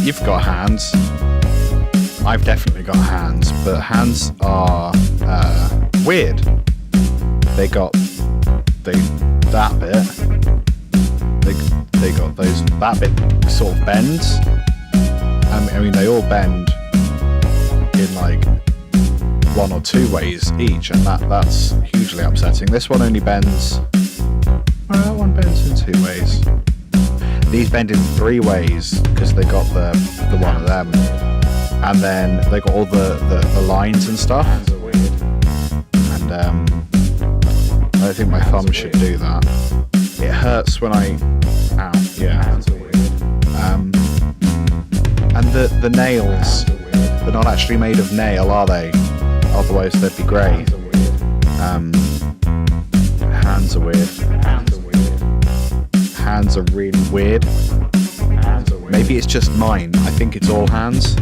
You've got hands. I've definitely got hands, but hands are weird. They got that bit. They got that bit sort of bends. I mean, they all bend in like one or two ways each, and that's hugely upsetting. This one only bends. Well, that one bends in two ways. These bend in three ways because they got the one of them, and then they got all the lines and stuff. And I don't think my thumb should do that. It hurts when I. Ow, yeah. And the nails, they're not actually made of nail, are they? Otherwise they'd be grey. Hands are weird. Hands are really weird. Maybe it's just mine. I think it's all hands.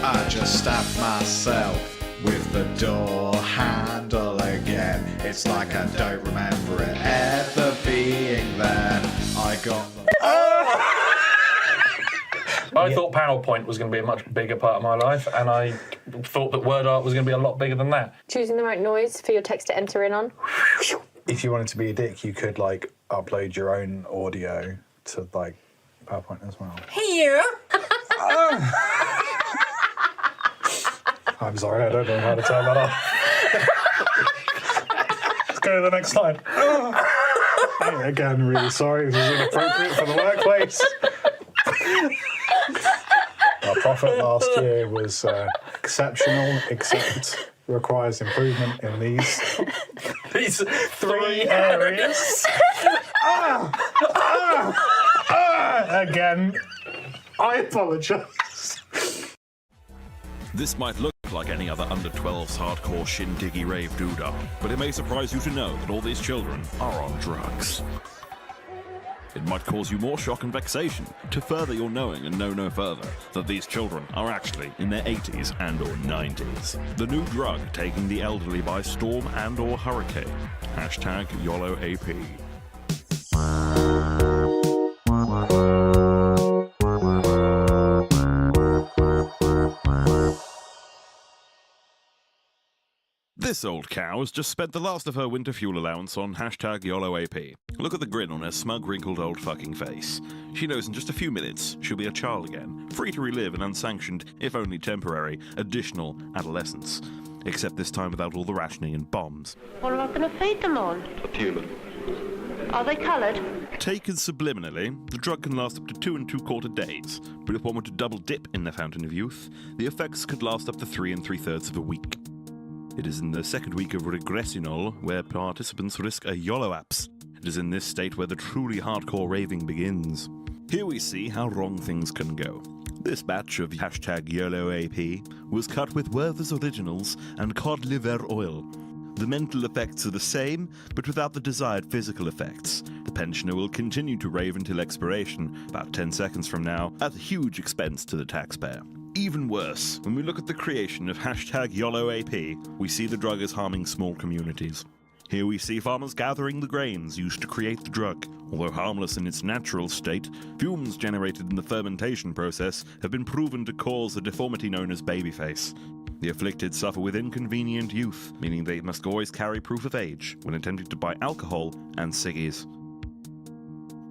I just stabbed myself with the door handle again. It's like I don't remember it ever being there. I got the... I thought panel point was going to be a much bigger part of my life, and I thought that word art was going to be a lot bigger than that. Choosing the right noise for your text to enter in on. If you wanted to be a dick, you could like upload your own audio to like PowerPoint as well. Here. I'm sorry, I don't know how to turn that off. Let's go to the next slide. Again, really sorry, this is inappropriate for the workplace. Our profit last year was exceptional, except requires improvement in these three areas. Again, I apologise. This might look like any other under 12's hardcore shindiggy rave doodah, but it may surprise you to know that all these children are on drugs. It might cause you more shock and vexation to further your knowing and know no further that these children are actually in their 80s and or 90s. The new drug taking the elderly by storm and or hurricane. Hashtag YOLOAP. This old cow has just spent the last of her winter fuel allowance on hashtag YOLOAP. Look at the grin on her smug, wrinkled old fucking face. She knows in just a few minutes she'll be a child again, free to relive an unsanctioned, if only temporary, additional adolescence. Except this time without all the rationing and bombs. What am I going to feed them on? A puma. Are they coloured? Taken subliminally, the drug can last up to 2 2/4 days, but if one were to double dip in the fountain of youth, the effects could last up to 3 3/3 of a week. It is in the second week of regressional where participants risk a YOLOAPS. It is in this state where the truly hardcore raving begins. Here we see how wrong things can go. This batch of hashtag YOLOAP was cut with Werther's Originals and cod liver oil. The mental effects are the same, but without the desired physical effects. The pensioner will continue to rave until expiration, about 10 seconds from now, at a huge expense to the taxpayer. Even worse, when we look at the creation of hashtag YOLOAP, we see the drug as harming small communities. Here we see farmers gathering the grains used to create the drug. Although harmless in its natural state, fumes generated in the fermentation process have been proven to cause a deformity known as babyface. The afflicted suffer with inconvenient youth, meaning they must always carry proof of age when attempting to buy alcohol and ciggies.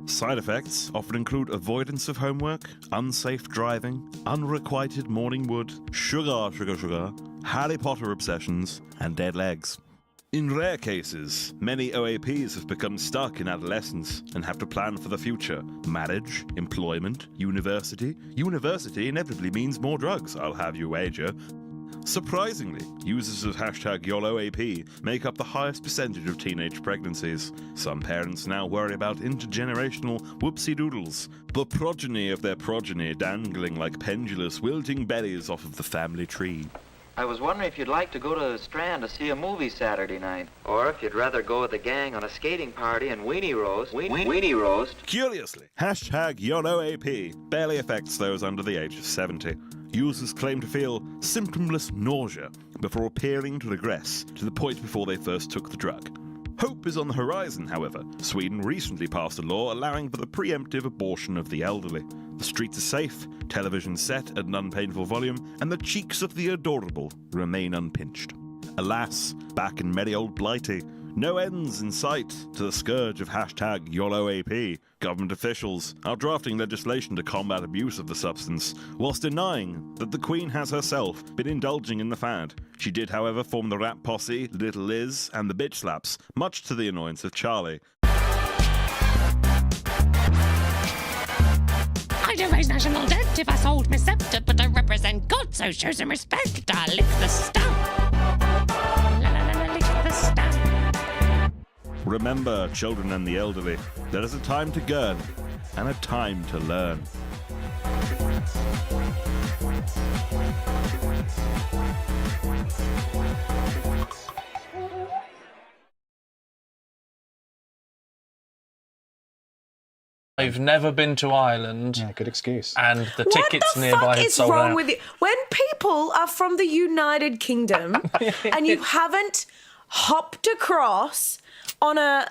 Side effects often include avoidance of homework, unsafe driving, unrequited morning wood, sugar, Harry Potter obsessions, and dead legs. In rare cases, many OAPs have become stuck in adolescence and have to plan for the future. Marriage, employment, university. University inevitably means more drugs, I'll have you wager. Surprisingly, users of hashtag YOLOAP make up the highest percentage of teenage pregnancies. Some parents now worry about intergenerational whoopsie-doodles, the progeny of their progeny dangling like pendulous wilting berries off of the family tree. I was wondering if you'd like to go to the Strand to see a movie Saturday night. Or if you'd rather go with the gang on a skating party and weenie roast. Weenie roast. Curiously, hashtag YOLOAP barely affects those under the age of 70. Users claim to feel symptomless nausea before appearing to regress to the point before they first took the drug. Hope is on the horizon, however. Sweden recently passed a law allowing for the preemptive abortion of the elderly. The streets are safe, television set at an unpainful volume, and the cheeks of the adorable remain unpinched. Alas, back in merry old Blighty, no ends in sight to the scourge of hashtag YOLOAP. Government officials are drafting legislation to combat abuse of the substance, whilst denying that the Queen has herself been indulging in the fad. She did, however, form the rap posse, Little Liz, and the Bitch Slaps, much to the annoyance of Charlie. I don't raise national debt if I sold my scepter, but I represent God, so show some respect. I lick the stamp. La la la la, lick the stamp. Remember, children and the elderly, there is a time to gurn and a time to learn. I've never been to Ireland. Yeah, good excuse. And the What tickets the nearby fuck had is sold wrong out. with you? When people are from the United Kingdom and you haven't hopped across on a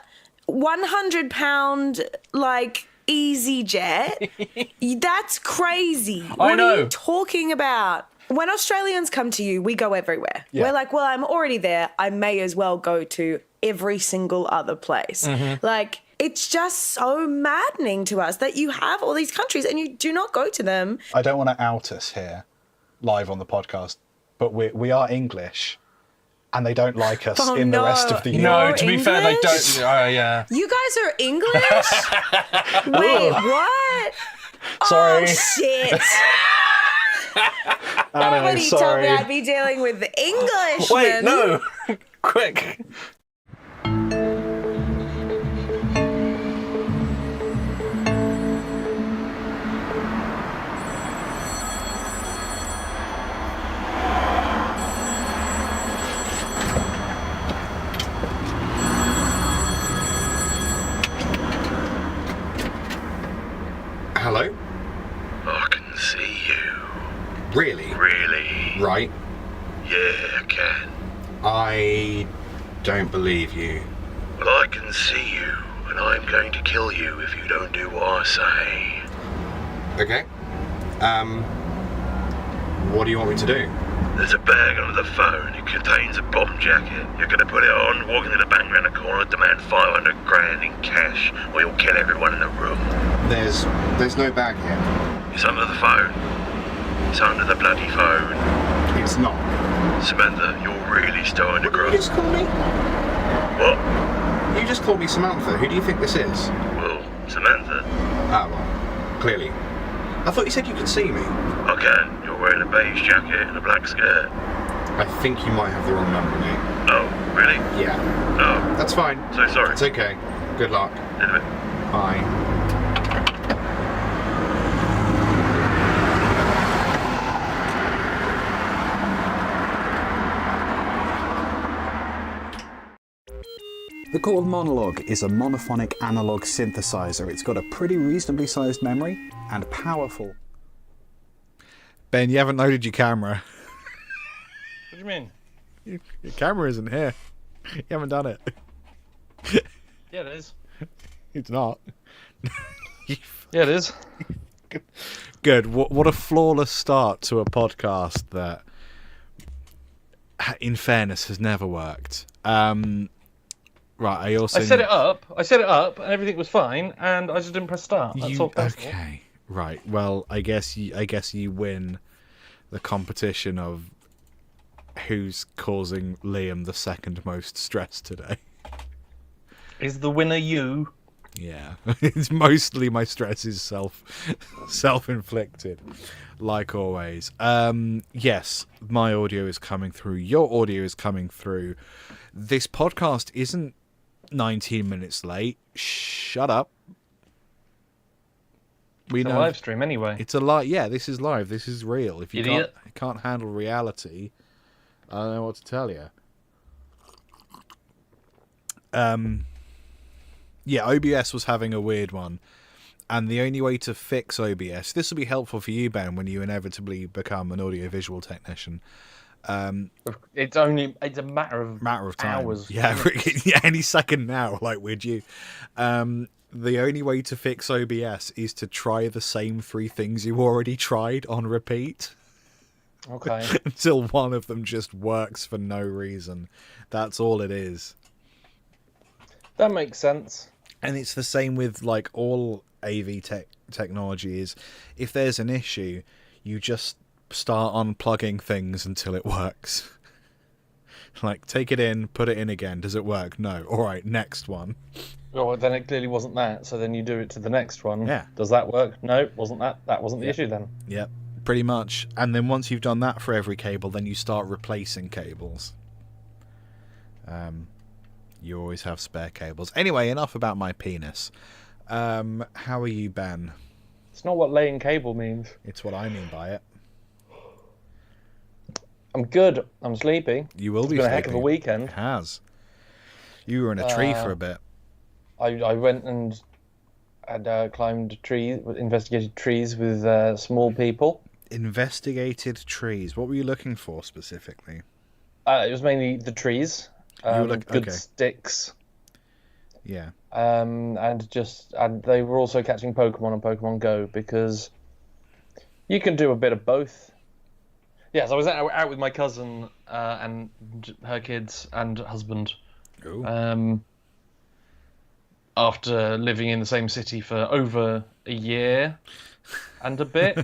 £100 like EasyJet, that's crazy. What know. are you talking about? When Australians come to you, we go everywhere. Yeah. We're like, well, I'm already there. I may as well go to every single other place. Like, it's just so maddening to us that you have all these countries and you do not go to them. I don't want to out us here live on the podcast, but we are English and they don't like us Oh, in the no. rest of the No, year. No, to be fair, they English? don't. Oh, yeah. You guys are English? Wait, what? Sorry. Oh, shit. I know, Nobody told sorry. me I'd be dealing with the Englishmen. Wait, no. Quick. Hello? I can see you. Really? Really? Right. Yeah, I can. I don't believe you. Well, I can see you, and I'm going to kill you if you don't do what I say. Okay. What do you want me to do? There's a bag under the phone. It contains a bomb jacket. You're going to put it on, walk into the bank round the corner, demand 500 grand in cash, or you'll kill everyone in the room. There's no bag here. It's under the phone. It's under the bloody phone. It's not. Samantha, you're really starting to grow. You just called me? What? You just called me Samantha. Who do you think this is? Well, Samantha. Ah, well, clearly. I thought you said you could see me. I can. You're wearing a beige jacket and a black skirt. I think you might have the wrong number, mate. Oh, really? Yeah. Oh, That's fine. so sorry. It's okay. Good luck. In a bit. Bye. The Chord Monologue is a monophonic analog synthesizer. It's got a pretty reasonably sized memory and powerful. Ben, you haven't loaded your camera. What do you mean? Your camera isn't here. You haven't done it. Yeah, it is. It's not. Yeah, it is. Good. What a flawless start to a podcast that, in fairness, has never worked. Right, I also... I set it up, and everything was fine, and I just didn't press start. That's all. Okay, right. Well, I guess you win the competition of who's causing Liam the second most stress today. Is the winner you? Yeah, it's mostly my stress is self-inflicted, like always. Yes, my audio is coming through. Your audio is coming through. This podcast isn't 19 minutes late. Shut up. It's a live stream anyway. It's a live. Yeah, this is live. This is real. If you Idiot. can't handle reality, I don't know what to tell you. Yeah, OBS was having a weird one. And the only way to fix OBS, this will be helpful for you, Ben, when you inevitably become an audiovisual technician. It's a matter of time. hours. Yeah, yeah, any second now, like we're due. The only way to fix OBS is to try the same 3 things you already tried on repeat. Okay. Until one of them just works for no reason. That's all it is. That makes sense. And it's the same with like all AV technology is, if there's an issue, you just start unplugging things until it works. Like, take it in, put it in again. Does it work? No. All right, next one. Well, then it clearly wasn't that. So then you do it to the next one. Yeah. Does that work? No, wasn't that. That wasn't the issue then. Yep, pretty much. And then once you've done that for every cable, then you start replacing cables. You always have spare cables. Anyway, enough about my penis. How are you, Ben? It's not what laying cable means. It's what I mean by it. I'm good. I'm sleepy. You will be. It's been a heck of a weekend. It has. You were in a tree for a bit. I went and climbed trees, investigated trees with small people. Investigated trees. What were you looking for specifically? It was mainly the trees. Good sticks. Yeah. And they were also catching Pokemon on Pokemon Go, because you can do a bit of both. Yes, I was out with my cousin and her kids and husband. Ooh. After living in the same city for over a year and a bit.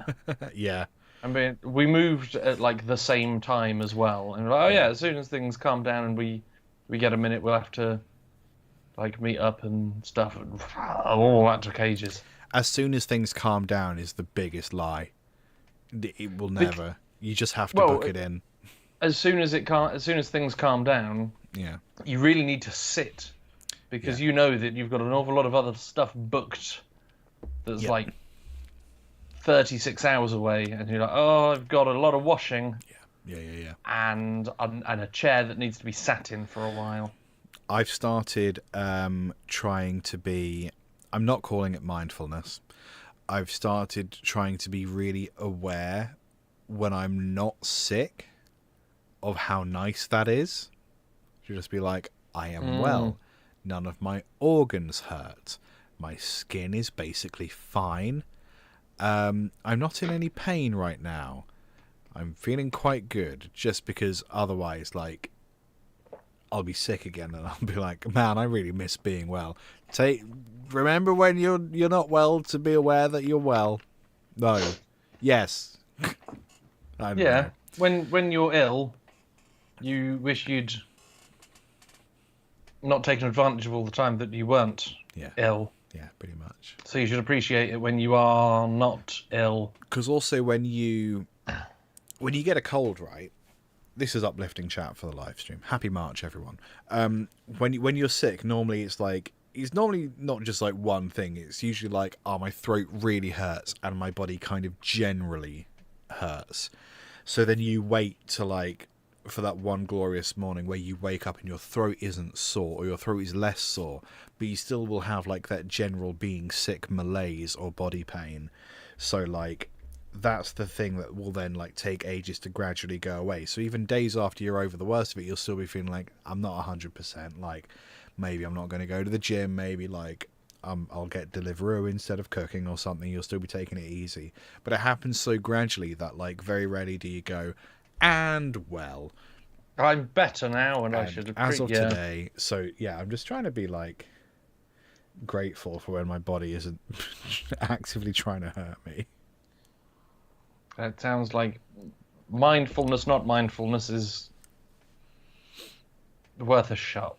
Yeah. I mean, we moved at like the same time as well, and we're like, oh yeah, as soon as things calm down and we get a minute, we'll have to like meet up and stuff. And all that took ages. As soon as things calm down is the biggest lie. It will never. You just have to book it in. As soon as things calm down, yeah, you really need to sit, because you know that you've got an awful lot of other stuff booked that's like 36 hours away, and you're like, oh, I've got a lot of washing. Yeah. And a chair that needs to be sat in for a while. I've started trying to be. I'm not calling it mindfulness. I've started trying to be really aware when I'm not sick of how nice that is. To just be like, I am well. None of my organs hurt. My skin is basically fine. I'm not in any pain right now. I'm feeling quite good, just because otherwise, like, I'll be sick again and I'll be like, man, I really miss being well. Remember when you're not well to be aware that you're well? No. Yes. I don't know. When you're ill, you wish you'd not taken advantage of all the time that you weren't ill. Yeah, pretty much. So you should appreciate it when you are not ill. Because also when you get a cold, right? This is uplifting chat for the live stream. Happy March, everyone. When you're sick, normally it's normally not just like one thing. It's usually like, oh, my throat really hurts and my body kind of generally hurts. So then you wait to like for that one glorious morning where you wake up and your throat isn't sore, or your throat is less sore, but you still will have like that general being sick malaise or body pain. So like that's the thing that will then like take ages to gradually go away. So even days after you're over the worst of it, you'll still be feeling like, I'm not 100%, like maybe I'm not going to go to the gym, maybe like I'll get Deliveroo instead of cooking or something. You'll still be taking it easy, but it happens so gradually that like very rarely do you go, and well, I'm better now, and I should as of today. So yeah, I'm just trying to be like grateful for when my body isn't actively trying to hurt me. That sounds like mindfulness, not mindfulness, is worth a shot.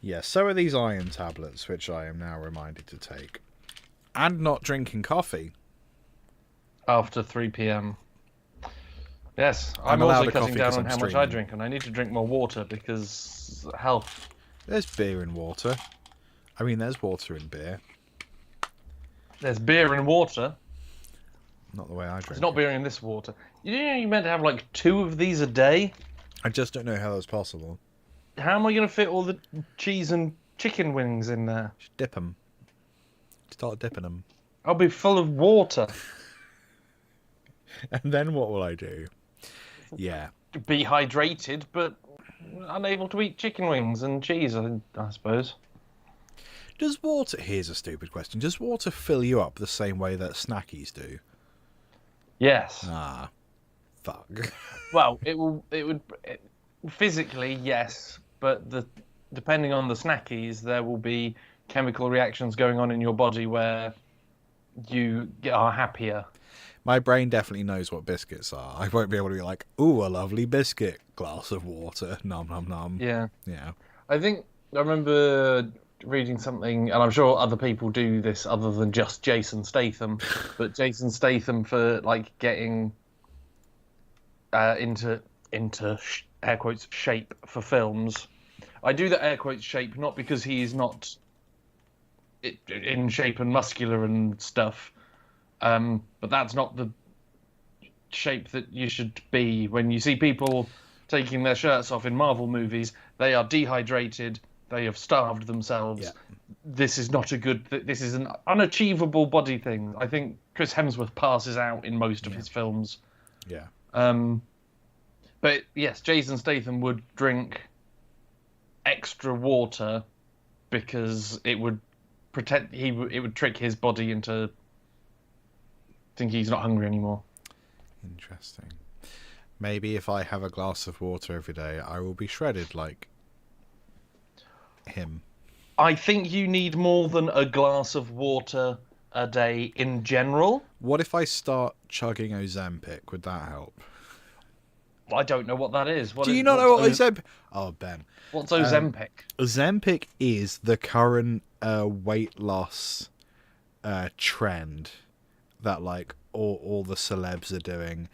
Yeah, so are these iron tablets, which I am now reminded to take. And not drinking coffee. After 3 p.m. Yes, I'm also allowed cutting coffee down 'cause on I'm how much I streaming. drink, and I need to drink more water because health. There's beer and water. I mean, there's water in beer. There's beer and water. Not the way I drink. It's not beer in this water. You know you meant to have like 2 of these a day? I just don't know how that's possible. How am I going to fit all the cheese and chicken wings in there? Just dip them. Start dipping them. I'll be full of water. And then what will I do? Yeah. Be hydrated, but unable to eat chicken wings and cheese, I suppose. Does water... Here's a stupid question. Does water fill you up the same way that snackies do? Yes. Ah. Fuck. Well, physically, yes, but depending on the snackies, there will be chemical reactions going on in your body where you are happier. My brain definitely knows what biscuits are. I won't be able to be like, ooh, a lovely biscuit, glass of water, nom nom nom. Yeah. Yeah. I remember reading something, and I'm sure other people do this other than just Jason Statham, but Jason Statham for like getting into air quotes shape for films. I do the air quotes shape not because he's not in shape and muscular and stuff, but that's not the shape that you should be. When you see people taking their shirts off in Marvel movies, they are dehydrated, they have starved themselves. Yeah. This is not a good... This is an unachievable body thing. I think Chris Hemsworth passes out in most of his films. Yeah. But yes, Jason Statham would drink extra water because it would it would trick his body into thinking he's not hungry anymore. Interesting. Maybe if I have a glass of water every day, I will be shredded like him. I think you need more than a glass of water a day in general. What if I start chugging Ozempic? Would that help? I don't know what that is. Do you not know what Ozempic? Oh, Ben. What's Ozempic? Ozempic is the current weight loss trend that like all the celebs are doing.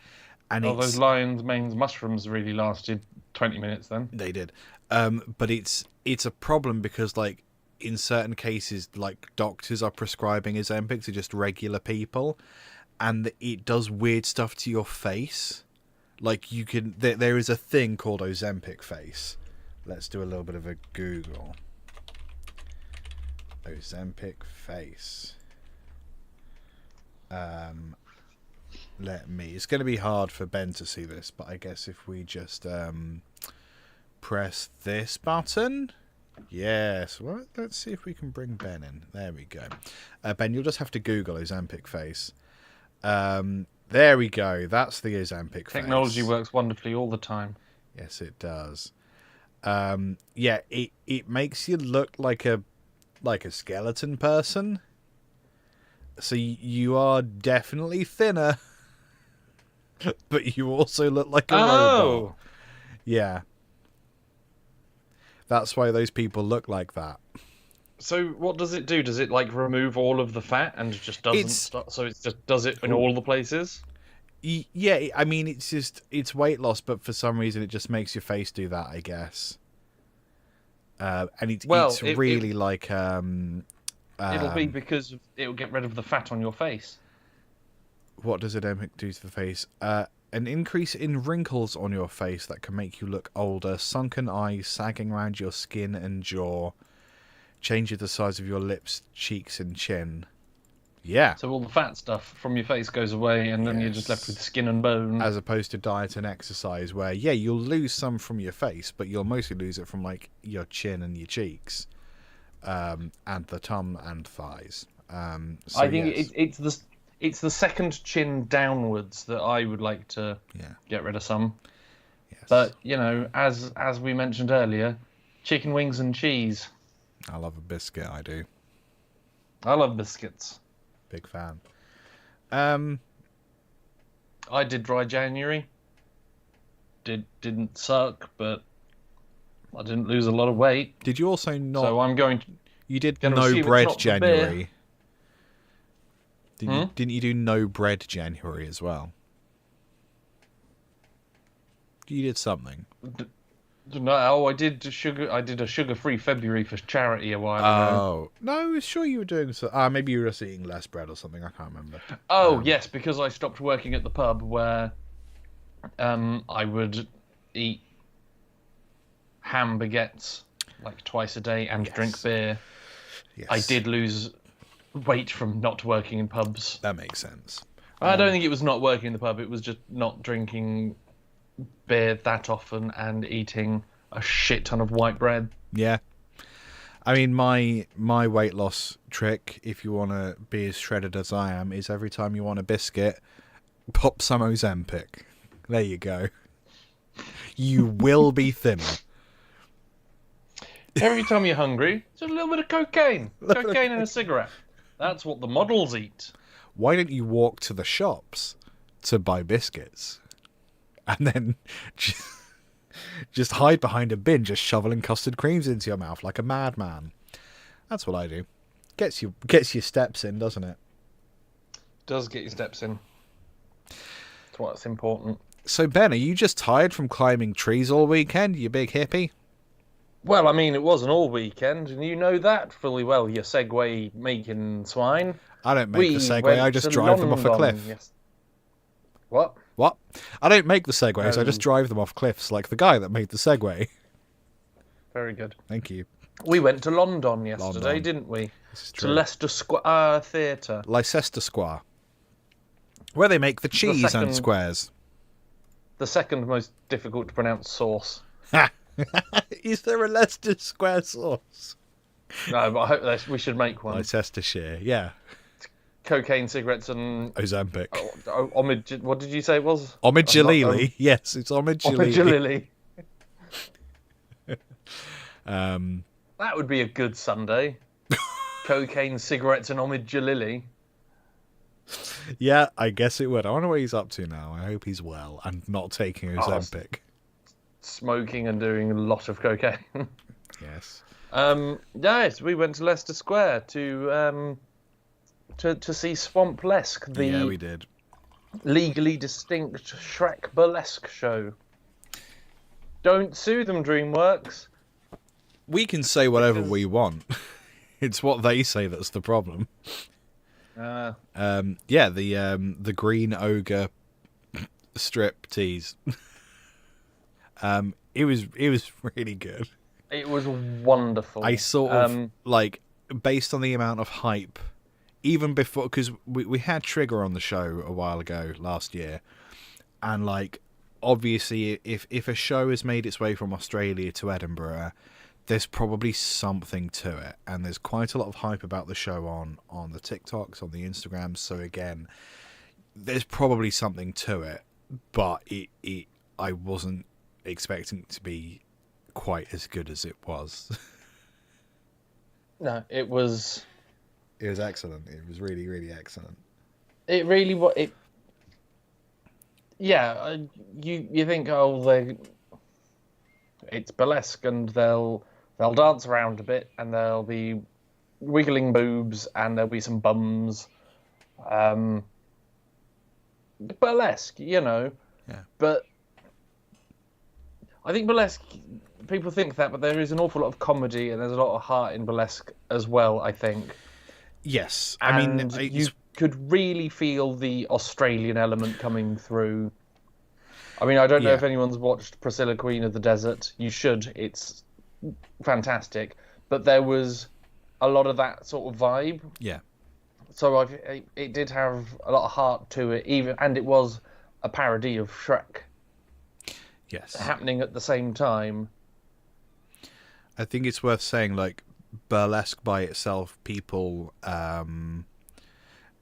And those lion's manes mushrooms really lasted 20 minutes then. They did. But it's a problem because like in certain cases like doctors are prescribing Ozempic to just regular people, and it does weird stuff to your face. Like you can there is a thing called Ozempic face. Let's do a little bit of a Google. Ozempic face. It's going to be hard for Ben to see this, but I guess if we just press this button. Yes. Well, let's see if we can bring Ben in. There we go. Ben, you'll just have to Google Ozempic face. There we go. That's the Ozempic face. Technology works wonderfully all the time. Yes, it does. Yeah, it makes you look like a skeleton person. So you are definitely thinner, but you also look like a robot. Yeah. That's why those people look like that. So what does it do? Does it like remove all of the fat and just doesn't stop? So it just does it in all the places? Yeah, I mean it's weight loss, but for some reason it just makes your face do that, I guess. And it's really like it'll be because it'll get rid of the fat on your face. What does Ozempic do to the face? An increase in wrinkles on your face that can make you look older, sunken eyes, sagging around your skin and jaw, changes the size of your lips, cheeks, and chin. Yeah. So all the fat stuff from your face goes away, and then you're just left with skin and bone. As opposed to diet and exercise, where you'll lose some from your face, but you'll mostly lose it from like your chin and your cheeks, and the tum and thighs. I think it's the second chin downwards that I would like to get rid of some. Yes. But as we mentioned earlier, chicken wings and cheese. I love a biscuit. I do. I love biscuits. Big fan. I did dry January. Didn't suck, but I didn't lose a lot of weight. Did you also not? So I'm going. You did no bread January. Didn't you do no bread January as well? You did something. No, I did a sugar-free February for charity a while ago. Oh no, I was sure you were doing so. Maybe you were just eating less bread or something. I can't remember. Oh yes, because I stopped working at the pub where I would eat ham baguettes like twice a day and drink beer. Yes. I did lose weight from not working in pubs. That makes sense. I don't think it was not working in the pub. It was just not drinking beer that often and eating a shit ton of white bread. Yeah. I mean, my weight loss trick, if you want to be as shredded as I am, is every time you want a biscuit, pop some Ozempic. There you go. You will be thinner. Every time you're hungry, just a little bit of cocaine. Cocaine and a cigarette. That's what the models eat. Why don't you walk to the shops to buy biscuits? And then just hide behind a bin, just shoveling custard creams into your mouth like a madman. That's what I do. Gets your steps in, doesn't it? Does get your steps in. That's what's important. So, Ben, are you just tired from climbing trees all weekend, you big hippie? Well, I mean, it wasn't all weekend, and you know that fully well, you Segway making swine. I don't make the Segway, I just drive them off a cliff. Yes. What? What? I don't make the Segways, I just drive them off cliffs like the guy that made the Segway. Very good. Thank you. We went to London yesterday, London. didn't we? This is To true. Leicester Square Theatre. Leicester Square. Where they make the cheese and squares. The second most difficult to pronounce sauce. Is there a Leicester Square sauce? No, but I hope we should make one. Leicestershire, yeah. Cocaine, cigarettes, and Ozempic. Homage. What did you say it was? Homage Jalili. Yes, it's Homage Jalili. That would be a good Sunday. Cocaine, cigarettes, and Homage Jalili. Yeah, I guess it would. I wonder what he's up to now. I hope he's well and not taking Ozempic. Smoking and doing a lot of cocaine. Yes. Yes, we went to Leicester Square to see Swamp-lesque, Yeah, we did. legally distinct Shrek burlesque show. Don't sue them, DreamWorks. We can say whatever we want. It's what they say that's the problem. Yeah, the green ogre strip tease. It was really good. It was wonderful. I sort of like, based on the amount of hype, even before, because we had Trigger on the show a while ago last year, and like, obviously, if a show has made its way from Australia to Edinburgh, there's probably something to it, and there's quite a lot of hype about the show on the TikToks, on the Instagrams. So again, there's probably something to it, but I wasn't expecting it to be quite as good as it was. No, it was excellent. It was really, really excellent. It really was. Yeah, you think, it's burlesque and they'll dance around a bit and there'll be wiggling boobs and there'll be some bums. Burlesque, Yeah. But I think burlesque, people think that, but there is an awful lot of comedy and there's a lot of heart in burlesque as well, I think. Yes, And you could really feel the Australian element coming through. I mean, I don't know if anyone's watched Priscilla, Queen of the Desert. You should. It's fantastic. But there was a lot of that sort of vibe. Yeah. So it did have a lot of heart to it, and it was a parody of Shrek. Yes. Happening at the same time. I think it's worth saying, like, burlesque by itself, people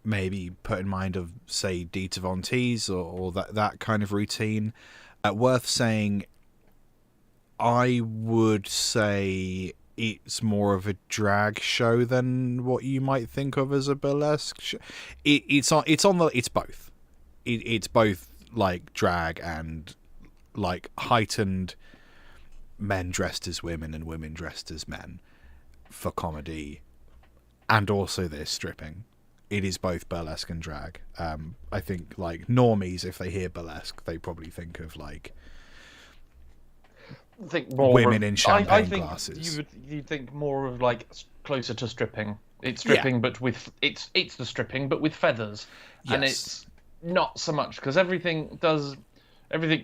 maybe put in mind of, say, Dita Von Teese or that kind of routine. Worth saying, I would say it's more of a drag show than what you might think of as a burlesque show. It's both. It's both like drag and like heightened men dressed as women and women dressed as men for comedy, and also this stripping. It is both burlesque and drag. I think like normies, if they hear burlesque, they probably think of like think more women of, in champagne I think glasses. you'd think more of like closer to stripping. It's stripping, but with it's the stripping, but with feathers, and Yes. it's not so much because everything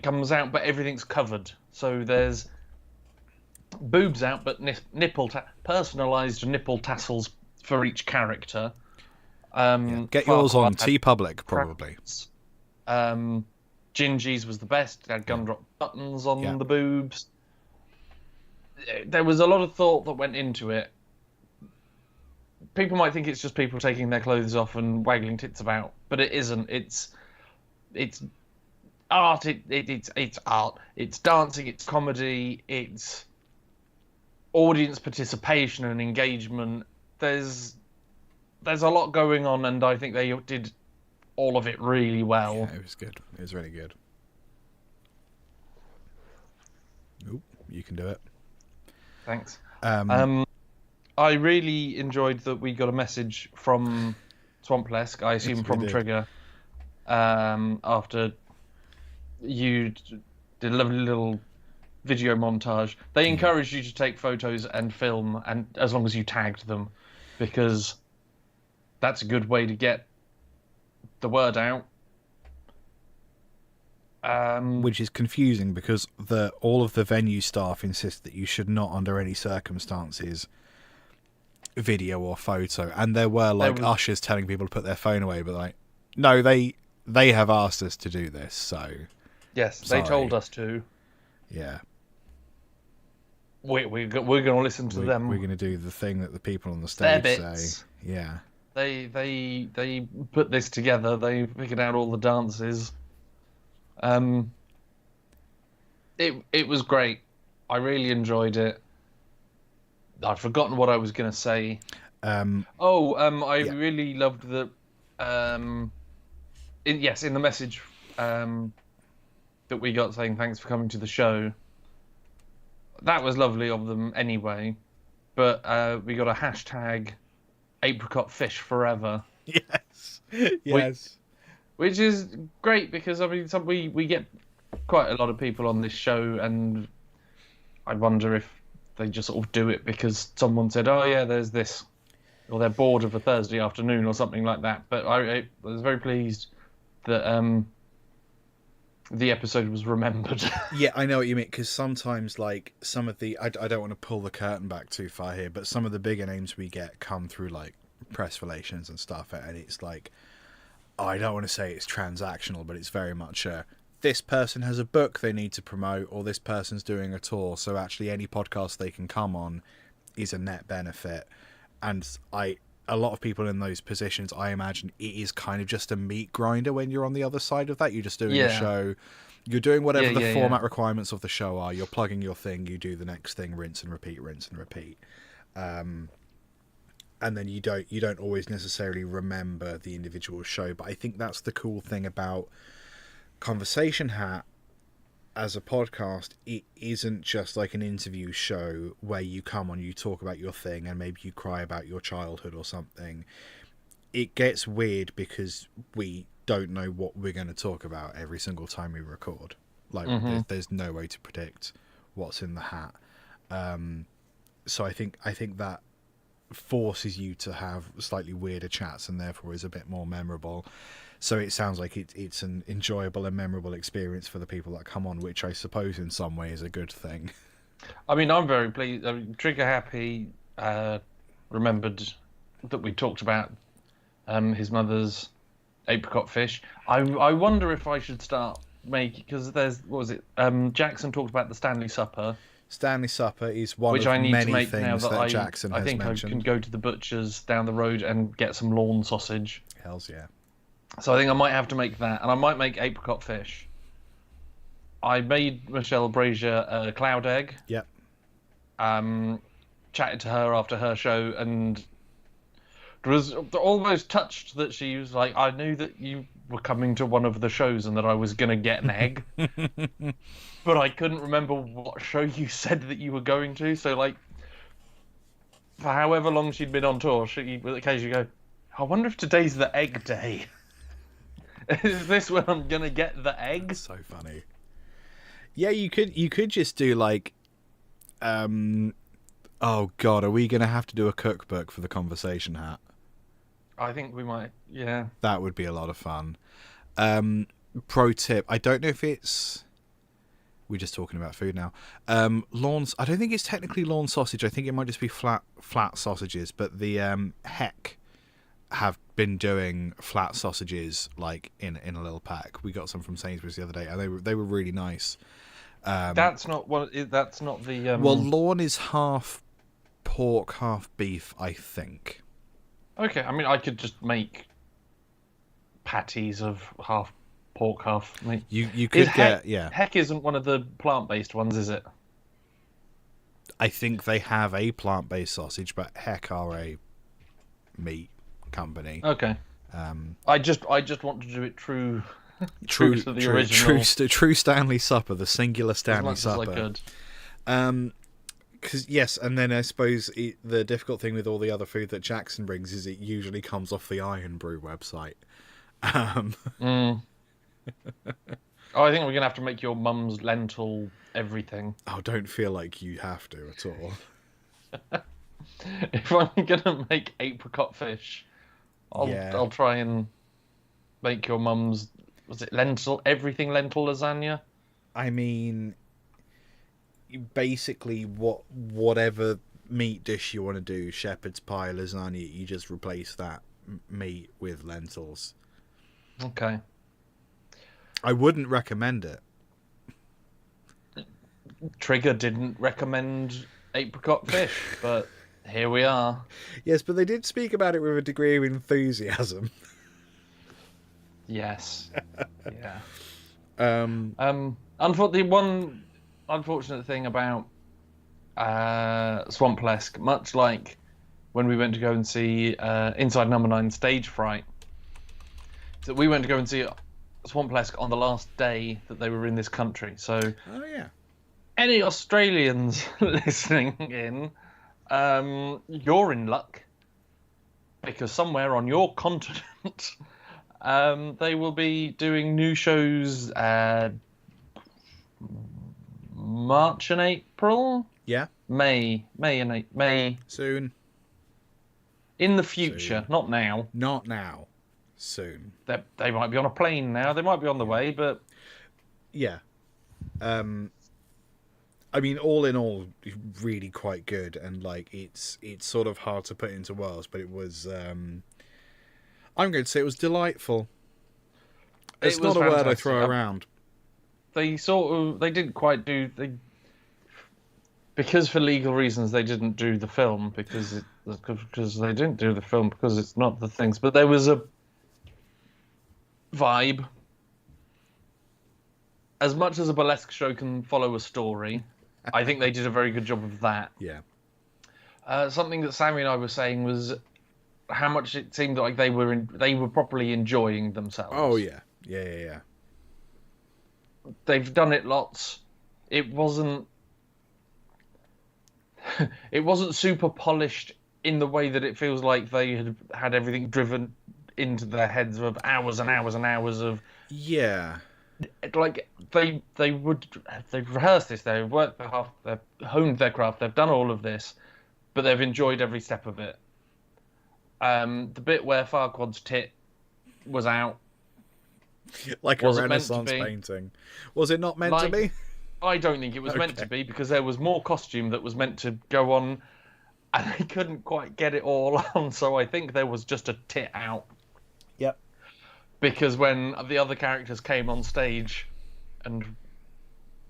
comes out, but everything's covered. So there's boobs out, but personalized nipple tassels for each character. Get yours on TeePublic, probably. Gingy's was the best. It had gumdrop buttons on the boobs. There was a lot of thought that went into it. People might think it's just people taking their clothes off and waggling tits about, but it isn't. It's art. It's art. It's dancing. It's comedy. It's audience participation and engagement. There's a lot going on, and I think they did all of it really well. Yeah, it was good. It was really good. Oop, you can do it. Thanks. I really enjoyed that we got a message from Swamplesk, I assume from Trigger, after you did a lovely little video montage. They encouraged you to take photos and film, and as long as you tagged them, because that's a good way to get the word out. Which is confusing because all of the venue staff insist that you should not, under any circumstances, video or photo. And there were ushers telling people to put their phone away, but no, they have asked us to do this, so yes, sorry. They told us to. Yeah. We're going to listen to them. We're going to do the thing that the people on the stage say. Yeah. They put this together. They figured out all the dances. It was great. I really enjoyed it. I'd forgotten what I was going to say. I really loved the in the message that we got saying thanks for coming to the show. That was lovely of them anyway. But we got a hashtag apricot fish forever. Yes. Which is great because I mean we get quite a lot of people on this show, and I wonder if they just sort of do it because someone said, "Oh yeah, there's this," or they're bored of a Thursday afternoon or something like that. But I was very pleased that the episode was remembered. Yeah, I know what you mean, because sometimes some of the I don't want to pull the curtain back too far here, but some of the bigger names we get come through press relations and stuff, and it's I don't want to say it's transactional, but it's very much this person has a book they need to promote, or this person's doing a tour, so actually any podcast they can come on is a net benefit. And a lot of people in those positions, I imagine it is kind of just a meat grinder when you're on the other side of that. You're just doing a show, you're doing whatever the format requirements of the show are, you're plugging your thing, you do the next thing, rinse and repeat. And then you don't always necessarily remember the individual show. But I think that's the cool thing about Conversation Hat as a podcast. It isn't just like an interview show where you come on, you talk about your thing, and maybe you cry about your childhood or something. It gets weird because we don't know what we're going to talk about every single time we record. There's no way to predict what's in the hat. So I think that forces you to have slightly weirder chats, and therefore is a bit more memorable. So it sounds like it's an enjoyable and memorable experience for the people that come on, which I suppose in some way is a good thing. I mean, I'm very pleased. Trigger Happy remembered that we talked about his mother's apricot fish. I wonder if I should start making, because there's, what was it? Jackson talked about the Stanley Supper. Stanley Supper is one which of I need many to make things now that Jackson has mentioned. I can go to the butcher's down the road and get some lawn sausage. Hells yeah. So I think I might have to make that, and I might make apricot fish. I made Michelle Brazier a cloud egg. Yep. Chatted to her after her show, and was almost touched that she was like, I knew that you were coming to one of the shows and that I was going to get an egg. But I couldn't remember what show you said that you were going to. So, for however long she'd been on tour, she would occasionally go, I wonder if today's the egg day. Is this when I'm going to get the egg? So funny. Yeah, you could just do Oh God, are we going to have to do a cookbook for the conversation hat? I think we might. Yeah. That would be a lot of fun. Pro tip: I don't know if it's. We're just talking about food now. Lawns. I don't think it's technically lawn sausage. I think it might just be flat sausages. But the Heck have been doing flat sausages like in a little pack. We got some from Sainsbury's the other day, and they were really nice. That's not what. That's not the. Well, lawn is half pork, half beef, I think. Okay, I mean, I could just make patties of half pork, half meat. You could get, yeah. Heck isn't one of the plant-based ones, is it? I think they have a plant-based sausage, but Heck are a meat company. Okay. I just want to do it true True to the original. True Stanley Supper, the singular Stanley as much Supper. As I could. Because yes, and then I suppose the difficult thing with all the other food that Jackson brings is it usually comes off the Iron Brew website. Oh, I think we're gonna have to make your mum's lentil everything. Oh, don't feel like you have to at all. If I'm gonna make apricot fish, I'll try and make your mum's. Was it lentil? Everything lentil lasagna? I mean, basically, whatever meat dish you want to do, shepherd's pie, lasagna, you just replace that meat with lentils. Okay. I wouldn't recommend it. Trigger didn't recommend apricot fish, but here we are. Yes, but they did speak about it with a degree of enthusiasm. Yes. Yeah. The one unfortunate thing about Swamplesque, much like when we went to go and see Inside Number 9 Stage Fright, is that we went to go and see Swamplesque on the last day that they were in this country. So, oh yeah, any Australians listening in, you're in luck, because somewhere on your continent, they will be doing new shows March and April. Yeah. May and May. Soon. In the future, Soon. Not now. Not now. Soon. They might be on a plane now. They might be on the way, but yeah. I mean, all in all, really quite good, and like it's sort of hard to put into words, but it was. I'm going to say it was delightful. It's not a word I throw around. They didn't quite do because for legal reasons they didn't do the film because they didn't do the film because it's not the things, but there was a vibe. As much as a burlesque show can follow a story, I think they did a very good job of that. Yeah. Something that Sammy and I were saying was how much it seemed like they were properly enjoying themselves. Oh yeah. Yeah. They've done it lots. It wasn't super polished in the way that it feels like they had everything driven into their heads of hours and hours and hours of. Yeah. Like they've rehearsed this, they've worked their half, they've honed their craft, they've done all of this, but they've enjoyed every step of it. The bit where Farquaad's tit was out, like a Renaissance painting, was it not meant to be? I don't think it was meant to be, because there was more costume that was meant to go on, and they couldn't quite get it all on. So I think there was just a tit out. Yep. Because when the other characters came on stage and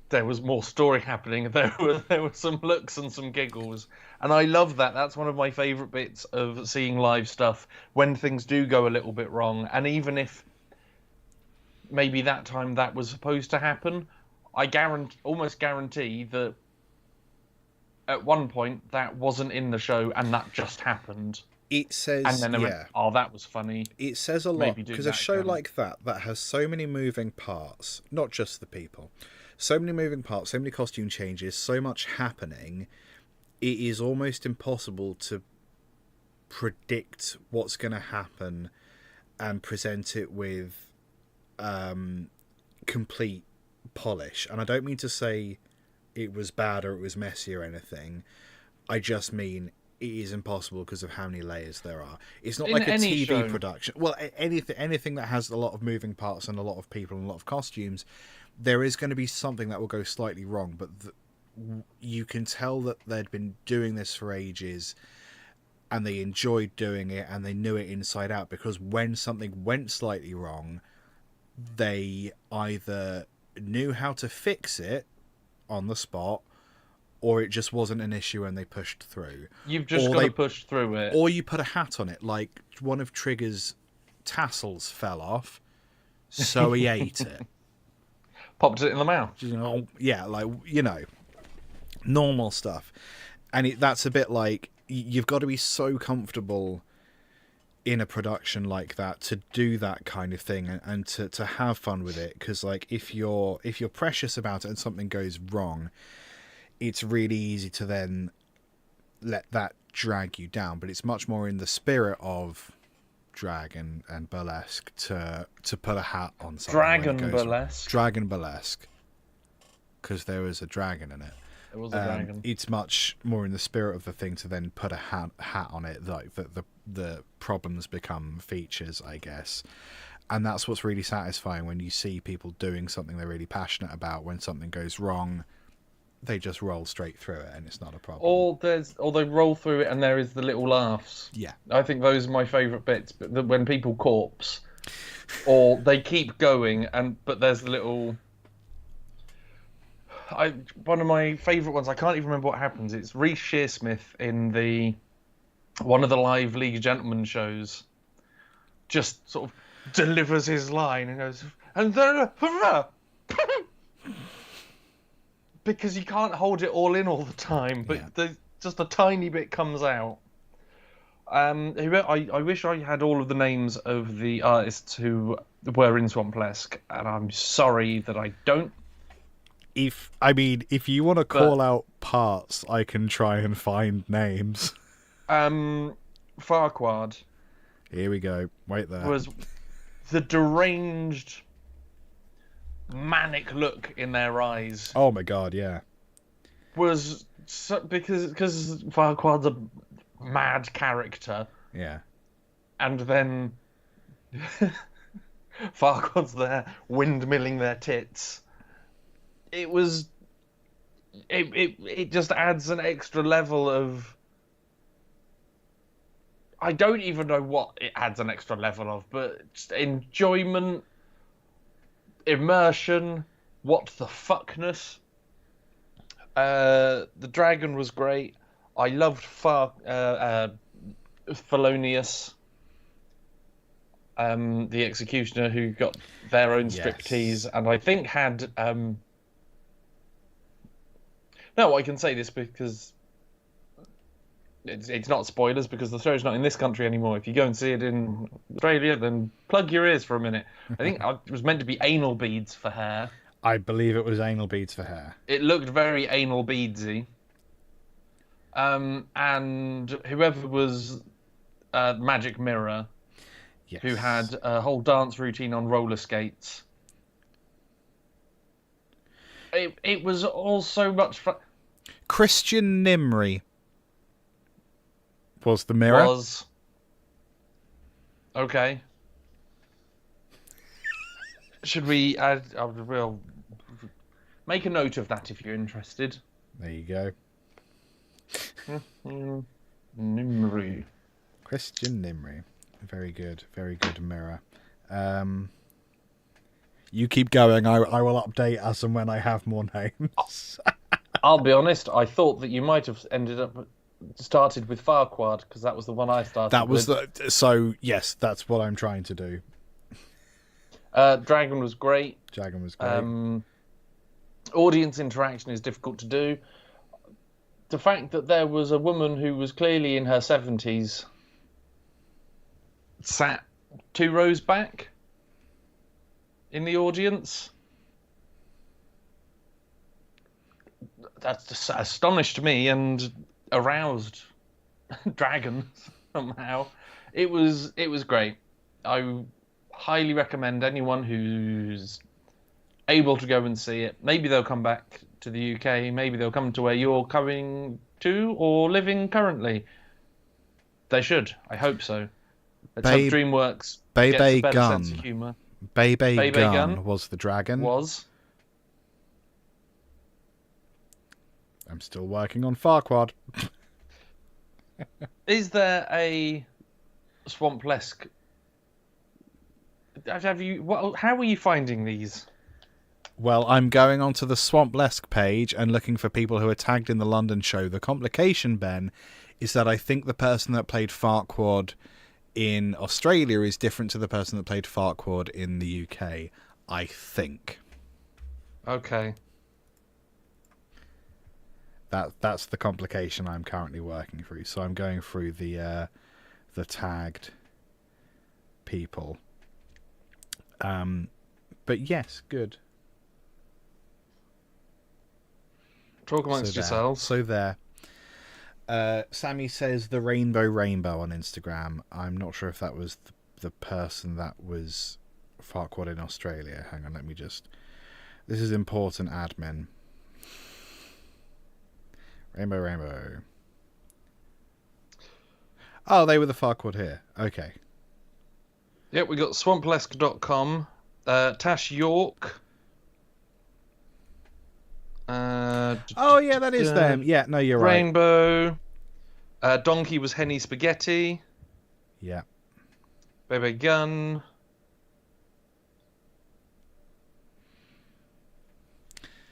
there was more story happening, there were some looks and some giggles. And I love that. That's one of my favourite bits of seeing live stuff, when things do go a little bit wrong. And even if maybe that time that was supposed to happen, I almost guarantee that at one point that wasn't in the show and that just happened. It says, and then they went, oh, that was funny. It says a lot, because a show like that has so many moving parts, not just the people, so many moving parts, so many costume changes, so much happening, it is almost impossible to predict what's going to happen and present it with complete polish. And I don't mean to say it was bad or it was messy or anything. I just mean it is impossible because of how many layers there are. It's not In like a any TV show. production. Well, anything that has a lot of moving parts and a lot of people and a lot of costumes, there is going to be something that will go slightly wrong. But you can tell that they'd been doing this for ages, and they enjoyed doing it, and they knew it inside out. Because when something went slightly wrong, they either knew how to fix it on the spot, or it just wasn't an issue and they pushed through. You've just got to push through it. Or you put a hat on it, like one of Trigger's tassels fell off, so he ate it. Popped it in the mouth. Yeah, like, normal stuff. And that's a bit like, you've got to be so comfortable in a production like that to do that kind of thing and to have fun with it. Because, like, if you're precious about it and something goes wrong, it's really easy to then let that drag you down. But it's much more in the spirit of drag and burlesque to put a hat on something. Dragon burlesque. Because there was a dragon in it. It was a dragon. It's much more in the spirit of the thing to then put a hat on it, like the problems become features, I guess. And that's what's really satisfying when you see people doing something they're really passionate about. When something goes wrong, they just roll straight through it, and it's not a problem. Or they roll through it, and there is the little laughs. Yeah, I think those are my favourite bits. But when people corpse, or they keep going, but there's the little. One of my favourite ones, I can't even remember what happens. It's Reece Shearsmith in one of the live League of Gentlemen shows. Just sort of delivers his line and goes, and then because you can't hold it all in all the time, but just a tiny bit comes out. I wish I had all of the names of the artists who were in Swamplesque, and I'm sorry that I don't. If you want to call out parts, I can try and find names. Farquaad. Here we go. Wait there. Was the deranged, manic look in their eyes. Oh my god, yeah. Was because Farquaad's a mad character. Yeah. And then Farquaad's there windmilling their tits. It just adds an extra level of. I don't even know what it adds an extra level of, but just enjoyment, immersion, what the fuckness. The dragon was great. I loved Felonious, the executioner, who got their own striptease, and I think had. No, I can say this because it's not spoilers, because the show's not in this country anymore. If you go and see it in Australia, then plug your ears for a minute. I think it was meant to be anal beads for hair. I believe it was anal beads for hair. It looked very anal beadsy. And whoever was Magic Mirror, who had a whole dance routine on roller skates. It was all so much fun. Christian Nimri was the mirror. Okay. Should we add? We'll make a note of that if you're interested. There you go. Nimri. Christian Nimri. Very good mirror. You keep going. I will update as and when I have more names. I'll be honest. I thought that you might have started with Farquaad, because that was the one I started. That was so. Yes, that's what I'm trying to do. Dragon was great. Audience interaction is difficult to do. The fact that there was a woman who was clearly in her 70s sat 2 rows back in the audience, that just astonished me and aroused Dragon somehow. It was great. I highly recommend anyone who's able to go and see it. Maybe they'll come back to the UK, maybe they'll come to where you're coming to or living currently. They should. I hope so. Let's hope DreamWorks gets a better sense of humour. Bebe Gun was the dragon. Was. I'm still working on Farquaad. Is there a Swamp-esque? Have you? How are you finding these? Well, I'm going onto the Swamp-esque page and looking for people who are tagged in the London show. The complication, Ben, is that I think the person that played Farquaad in Australia is different to the person that played Farquaad in the UK. I think. Okay. That's the complication I'm currently working through. So I'm going through the tagged people. But yes, good. Talk amongst yourselves. So there. Sammy says the rainbow on Instagram. I'm not sure if that was the person that was Farquaad in Australia. Hang on, let me just... This is important admin. Rainbow. Oh, they were the Farquaad here. Okay. Yep, we got swamplesk.com. Tash York. Oh, yeah, that is them. Yeah, no, you're right. Rainbow. Donkey was Henny Spaghetti. Yeah. Bebe Gun.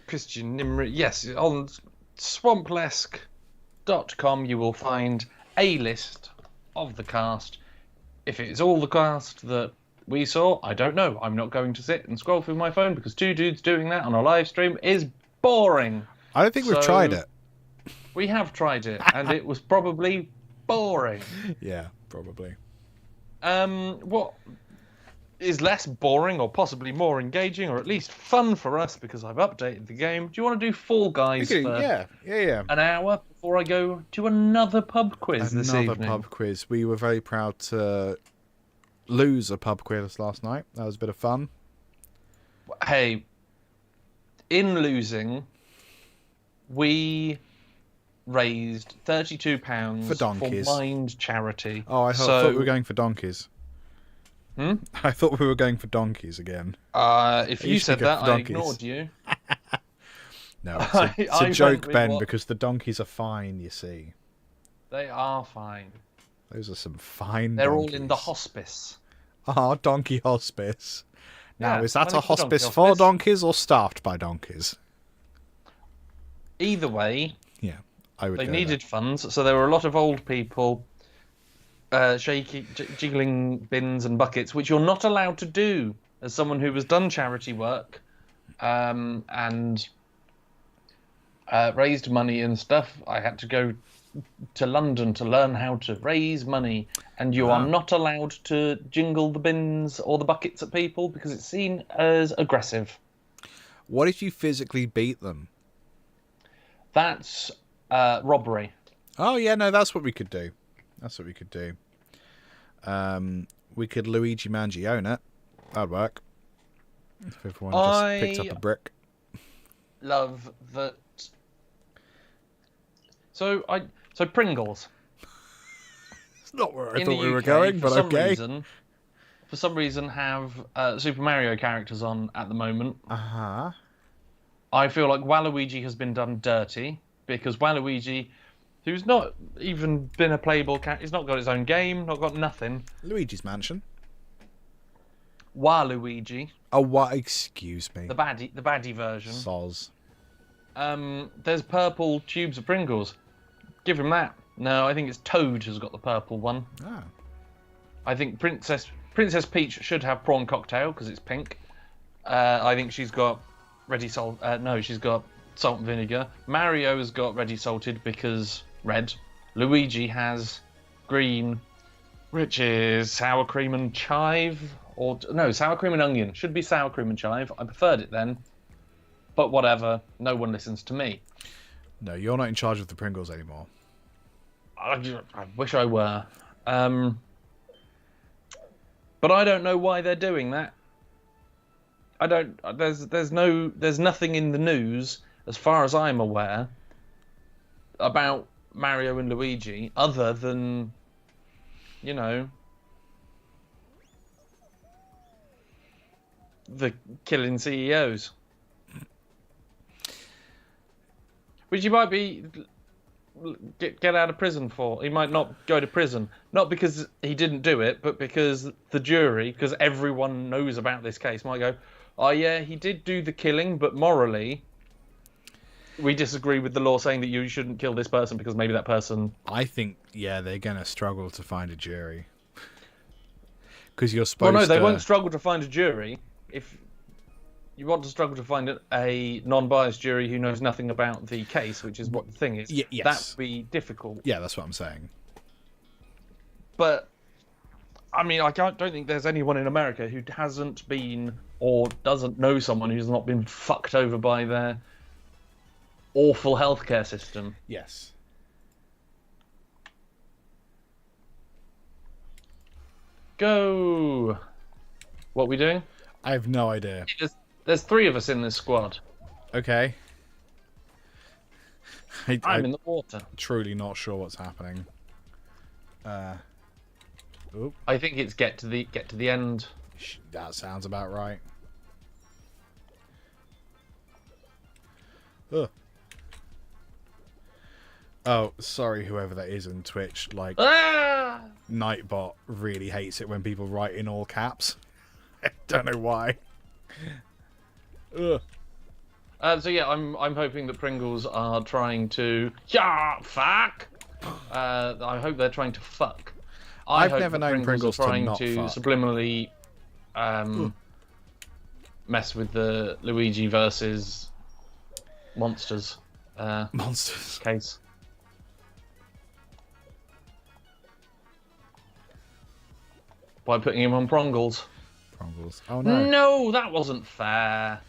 Christian Nimri. Yes, on swamplesk.com you will find a list of the cast. If it's all the cast that we saw, I don't know. I'm not going to sit and scroll through my phone because two dudes doing that on a live stream is boring. I don't think we've tried it. We have tried it, and it was probably boring. Yeah, probably. What is less boring or possibly more engaging or at least fun for us because I've updated the game. Do you want to do Fall Guys for yeah. an hour before I go to another pub quiz this evening? Another pub quiz. We were very proud to lose a pub quiz last night. That was a bit of fun. Hey, in losing, we raised £32 for donkeys. For Mind Charity. Oh, I thought we were going for donkeys. I thought we were going for donkeys again. If you said that, I ignored you. No, it's a joke, Ben, because the donkeys are fine, you see. They are fine. Those are some fine They're donkeys. all in the hospice. Donkey hospice. Now, Yeah, is that a money for hospice donkey for hospice. donkeys or staffed by donkeys? Either way, Yeah, I would they go needed funds, so there were a lot of old people jiggling bins and buckets, which you're not allowed to do as someone who has done charity work and raised money and stuff. I had to go to London to learn how to raise money, and you are not allowed to jingle the bins or the buckets at people because it's seen as aggressive. What if you physically beat them? That's robbery. Oh, yeah, no, that's what we could do. We could Luigi Mangione it. That'd work. If everyone just picked up a brick. Love that. So Pringles. It's not where I in thought the we were UK, going, but okay. For some reason, have Super Mario characters on at the moment. Uh-huh. I feel like Waluigi has been done dirty because Waluigi, who's not even been a playable character, he's not got his own game, not got nothing. Luigi's Mansion. Waluigi. Oh, what? Excuse me. The baddie version. Soz. There's purple tubes of Pringles. Give him that. No, I think it's Toad who's got the purple one. Ah. I think Princess Peach should have prawn cocktail because it's pink. I think she's got ready salt. No, she's got salt and vinegar. Mario's got ready salted because red. Luigi has green, which is sour cream and chive. Or no, sour cream and onion. Should be sour cream and chive. I preferred it then. But whatever. No one listens to me. No, you're not in charge of the Pringles anymore. I wish I were. But I don't know why they're doing that. I don't. There's nothing in the news as far as I'm aware, about Mario and Luigi, other than, you know, the killing CEOs. Which he might be get out of prison for. He might not go to prison. Not because he didn't do it, but because the jury, because everyone knows about this case, might go, oh yeah, he did do the killing, but morally, we disagree with the law saying that you shouldn't kill this person because maybe that person... I think, yeah, they're going to struggle to find a jury. Because you're supposed to... Well, no, they won't struggle to find a jury. If you want to struggle to find a non-biased jury who knows nothing about the case, which is what the thing is, yes. that would be difficult. Yeah, that's what I'm saying. But, I mean, I don't think there's anyone in America who hasn't been or doesn't know someone who's not been fucked over by their awful healthcare system. Yes. Go! What are we doing? I have no idea. There's 3 of us in this squad. Okay. I'm in the water. Truly not sure what's happening. Oop. I think it's get to the end. That sounds about right. Ugh. Oh, sorry, whoever that is in Twitch. Like, Nightbot really hates it when people write in all caps. I don't know why. Ugh. So yeah, I'm hoping that Pringles are trying to fuck. I hope they're trying to fuck. I've never known Pringles are trying to not to fuck. Subliminally mess with the Luigi versus monsters case. By putting him on Prongles. Prongles. Oh no. No, that wasn't fair.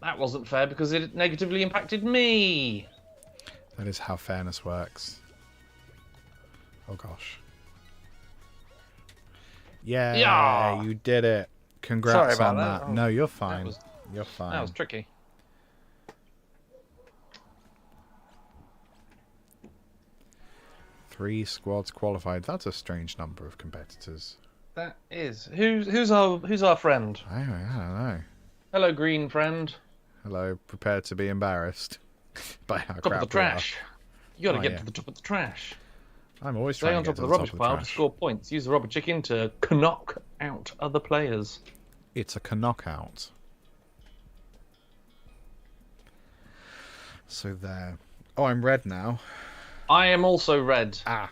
That wasn't fair because it negatively impacted me. That is how fairness works. Oh gosh. Yeah, you did it. Congrats Sorry on about that. that. No, you're fine. You're fine. That was tricky. Three squads qualified. That's a strange number of competitors. That is. Who's our friend? I don't know. Hello, green friend. Hello, prepared to be embarrassed by how Top crap of the trash. You gotta get yeah. to the top of the trash. I'm always Stay trying on to top get of to the the rubbish top of pile the to trash. score points. Use the rubber chicken to knock out other players. It's a knockout. So there. Oh, I'm red now. I am also red. Ah.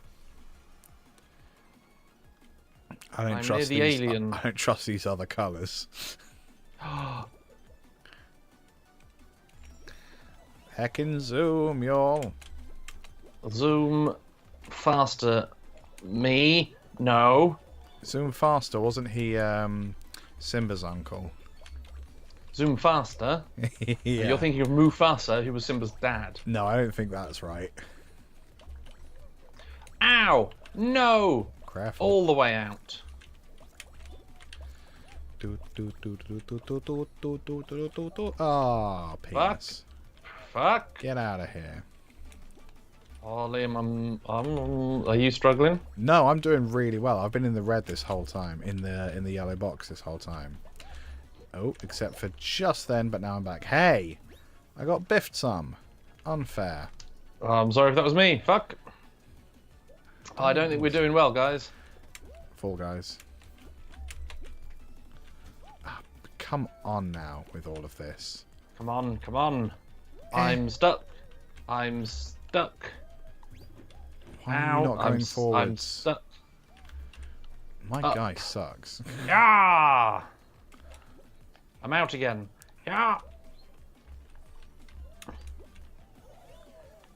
I don't I'm trust near the these. alien. I don't trust these other colours. Heckin' zoom, y'all. Zoom faster. Me? No. Zoom faster. Wasn't he Simba's uncle? Zoom faster? Yeah. You're thinking of Mufasa, who was Simba's dad. No, I don't think that's right. Ow! No! Careful. All the way out. Ah, penis. Fuck. Get out of here. Oh, Liam, are you struggling? No, I'm doing really well. I've been in the red this whole time, in the yellow box this whole time. Oh, except for just then, but now I'm back. Hey, I got biffed some. Unfair. Oh, I'm sorry if that was me. Fuck. I don't think we're doing well, guys. Fall Guys. Ah, come on now with all of this. Come on, come on. I'm stuck. I'm stuck. Why are you not going I'm forwards? stuck. My Up. guy sucks. Yeah. I'm out again. Yeah.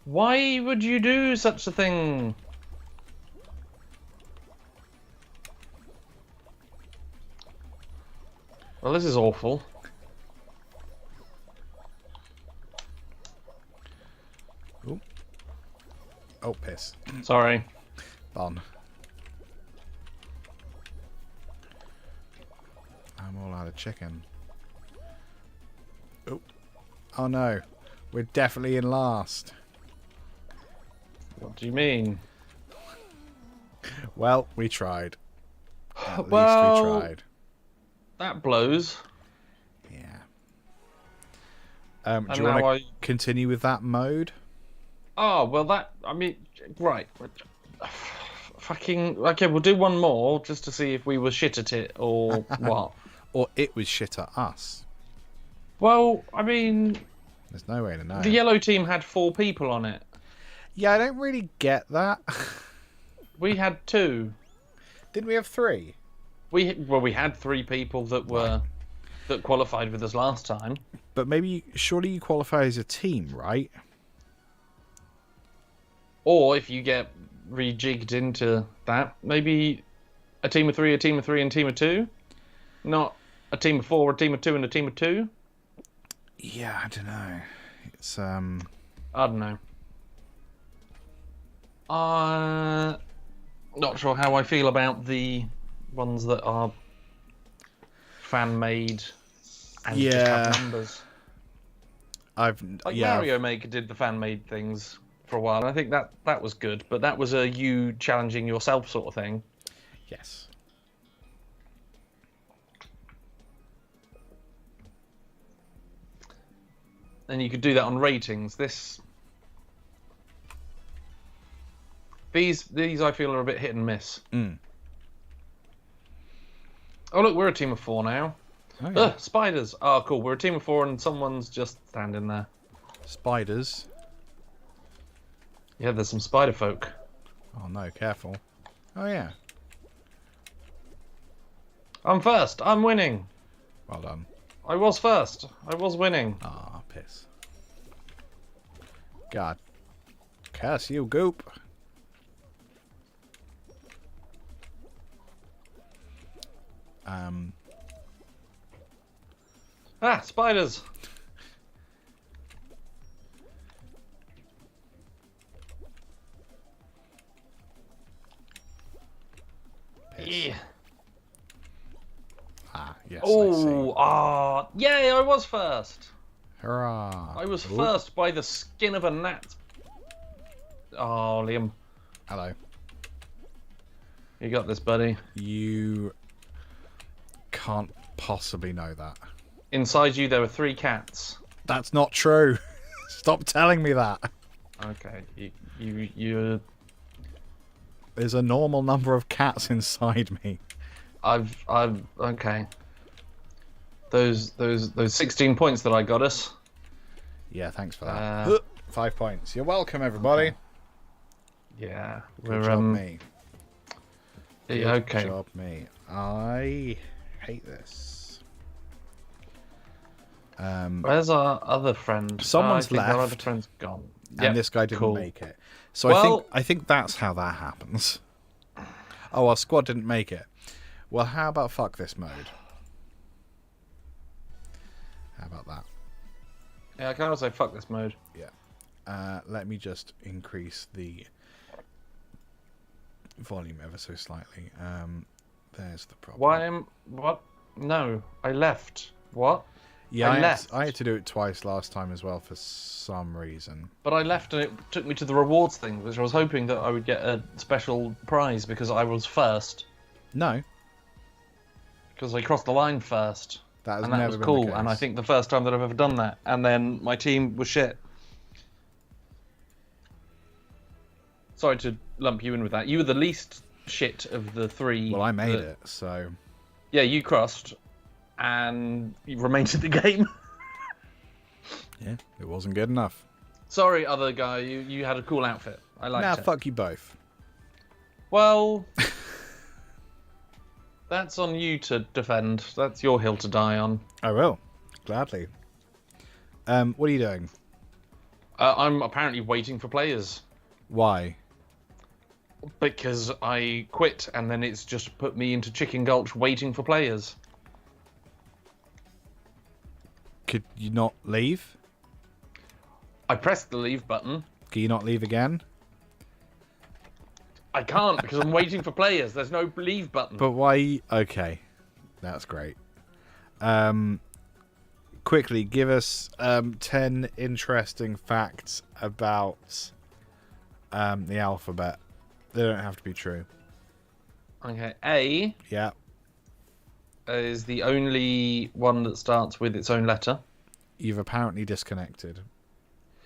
Why would you do such a thing? Well, this is awful. Ooh. Oh, piss. Sorry. Bon. I'm all out of chicken. Oh. Oh no. We're definitely in last. What do you mean? Well, we tried. At least Well, we tried. That blows. Yeah. And do you want now to continue with that mode? Oh, well, right. Fucking, okay, we'll do one more just to see if we were shit at it or what. Or it was shit at us. Well, I mean... There's no way to know. The yellow team had 4 people on it. Yeah, I don't really get that. We had 2. Didn't we have 3? We had 3 people that were... that qualified with us last time. But surely you qualify as a team, right? Or if you get rejigged into that, maybe a team of 3, a team of 3, and a team of 2? Not a team of 4, a team of 2, and a team of 2? Yeah, I don't know. It's I don't know. Not sure how I feel about the ones that are fan-made and just have numbers. Mario Maker did the fan-made things for a while, and I think that was good, but that was a you challenging yourself sort of thing. Yes. And you could do that on ratings. These I feel are a bit hit and miss. Mm. Oh look, we're a team of 4 now. Oh, yeah. Spiders. Oh cool, we're a team of 4 and someone's just standing there. Spiders. Yeah, there's some spider folk. Oh no, careful. Oh yeah. I'm first. I'm winning. Well done. I was first. I was winning. Ah, piss. God. Curse you, goop. Spiders. Yeah. Yes. Oh, yay! I was first. Hurrah! I was first by the skin of a gnat. Oh, Liam. Hello. You got this, buddy. You can't possibly know that. Inside you, there were 3 cats. That's not true. Stop telling me that. Okay, you. There's a normal number of cats inside me. I've okay. Those 16 points that I got us. Yeah, thanks for that. 5 points. You're welcome, everybody. Yeah, Good job, me. Yeah, okay. Good job, me. I hate this. Where's our other friend? Someone's left. Our other friend's gone. And this guy didn't make it. So I think that's how that happens. Oh, our squad didn't make it. Well, how about fuck this mode? How about that? Yeah, I can also fuck this mode. Yeah. Let me just increase the volume ever so slightly. There's the problem. What? No, I left. What? Yeah, I left. I had to do it twice last time as well for some reason. But I left and it took me to the rewards thing, which I was hoping that I would get a special prize because I was first. No. Because I crossed the line first. That and that was cool, and I think the first time that I've ever done that. And then my team was shit. Sorry to lump you in with that. You were the least shit of the 3. Well, I made it, so... Yeah, you crossed, and you remained in the game. Yeah, it wasn't good enough. Sorry, other guy, you had a cool outfit. I liked it. Fuck you both. Well... That's on you to defend. That's your hill to die on. I will. Gladly. What are you doing? I'm apparently waiting for players. Why? Because I quit and then it's just put me into Chicken Gulch waiting for players. Could you not leave? I pressed the leave button. Can you not leave again? I can't because I'm waiting for players. There's no leave button. But why? Okay. That's great. quickly, give us 10 interesting facts about the alphabet. They don't have to be true. Okay, A Yeah. is the only one that starts with its own letter. You've apparently disconnected.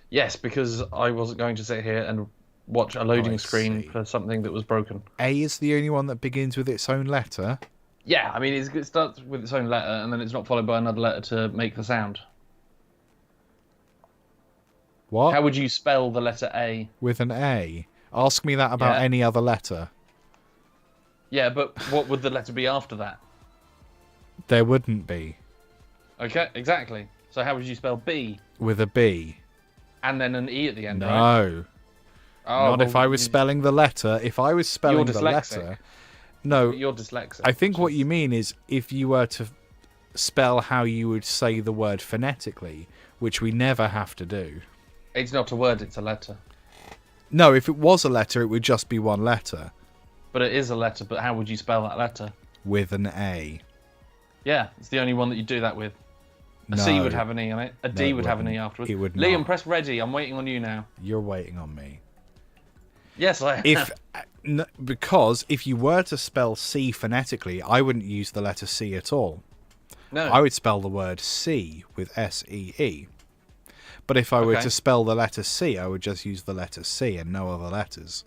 Yes, because I wasn't going to sit here and watch a loading screen see. for something that was broken. A is the only one that begins with its own letter. Yeah, I mean, it starts with its own letter, and then it's not followed by another letter to make the sound. What? How would you spell the letter A? With an A. Ask me that about any other letter. Yeah, but what would the letter be after that? There wouldn't be. Okay, exactly. So how would you spell B? With a B. And then an E at the end, right? No. Oh, Not if I was spelling the letter. If I was spelling the letter... No. You're dyslexic. I think what you mean is if you were to spell how you would say the word phonetically, which we never have to do. It's not a word, it's a letter. No, if it was a letter, it would just be one letter. But it is a letter, but how would you spell that letter? With an A. Yeah, it's the only one that you do that with. A C would have an E on it. A D would have an E afterwards. It would Liam, not. press ready. I'm waiting on you now. You're waiting on me. Yes, I am. Because if you were to spell C phonetically, I wouldn't use the letter C at all. No. I would spell the word C with S-E-E. But if I were to spell the letter C, I would just use the letter C and no other letters.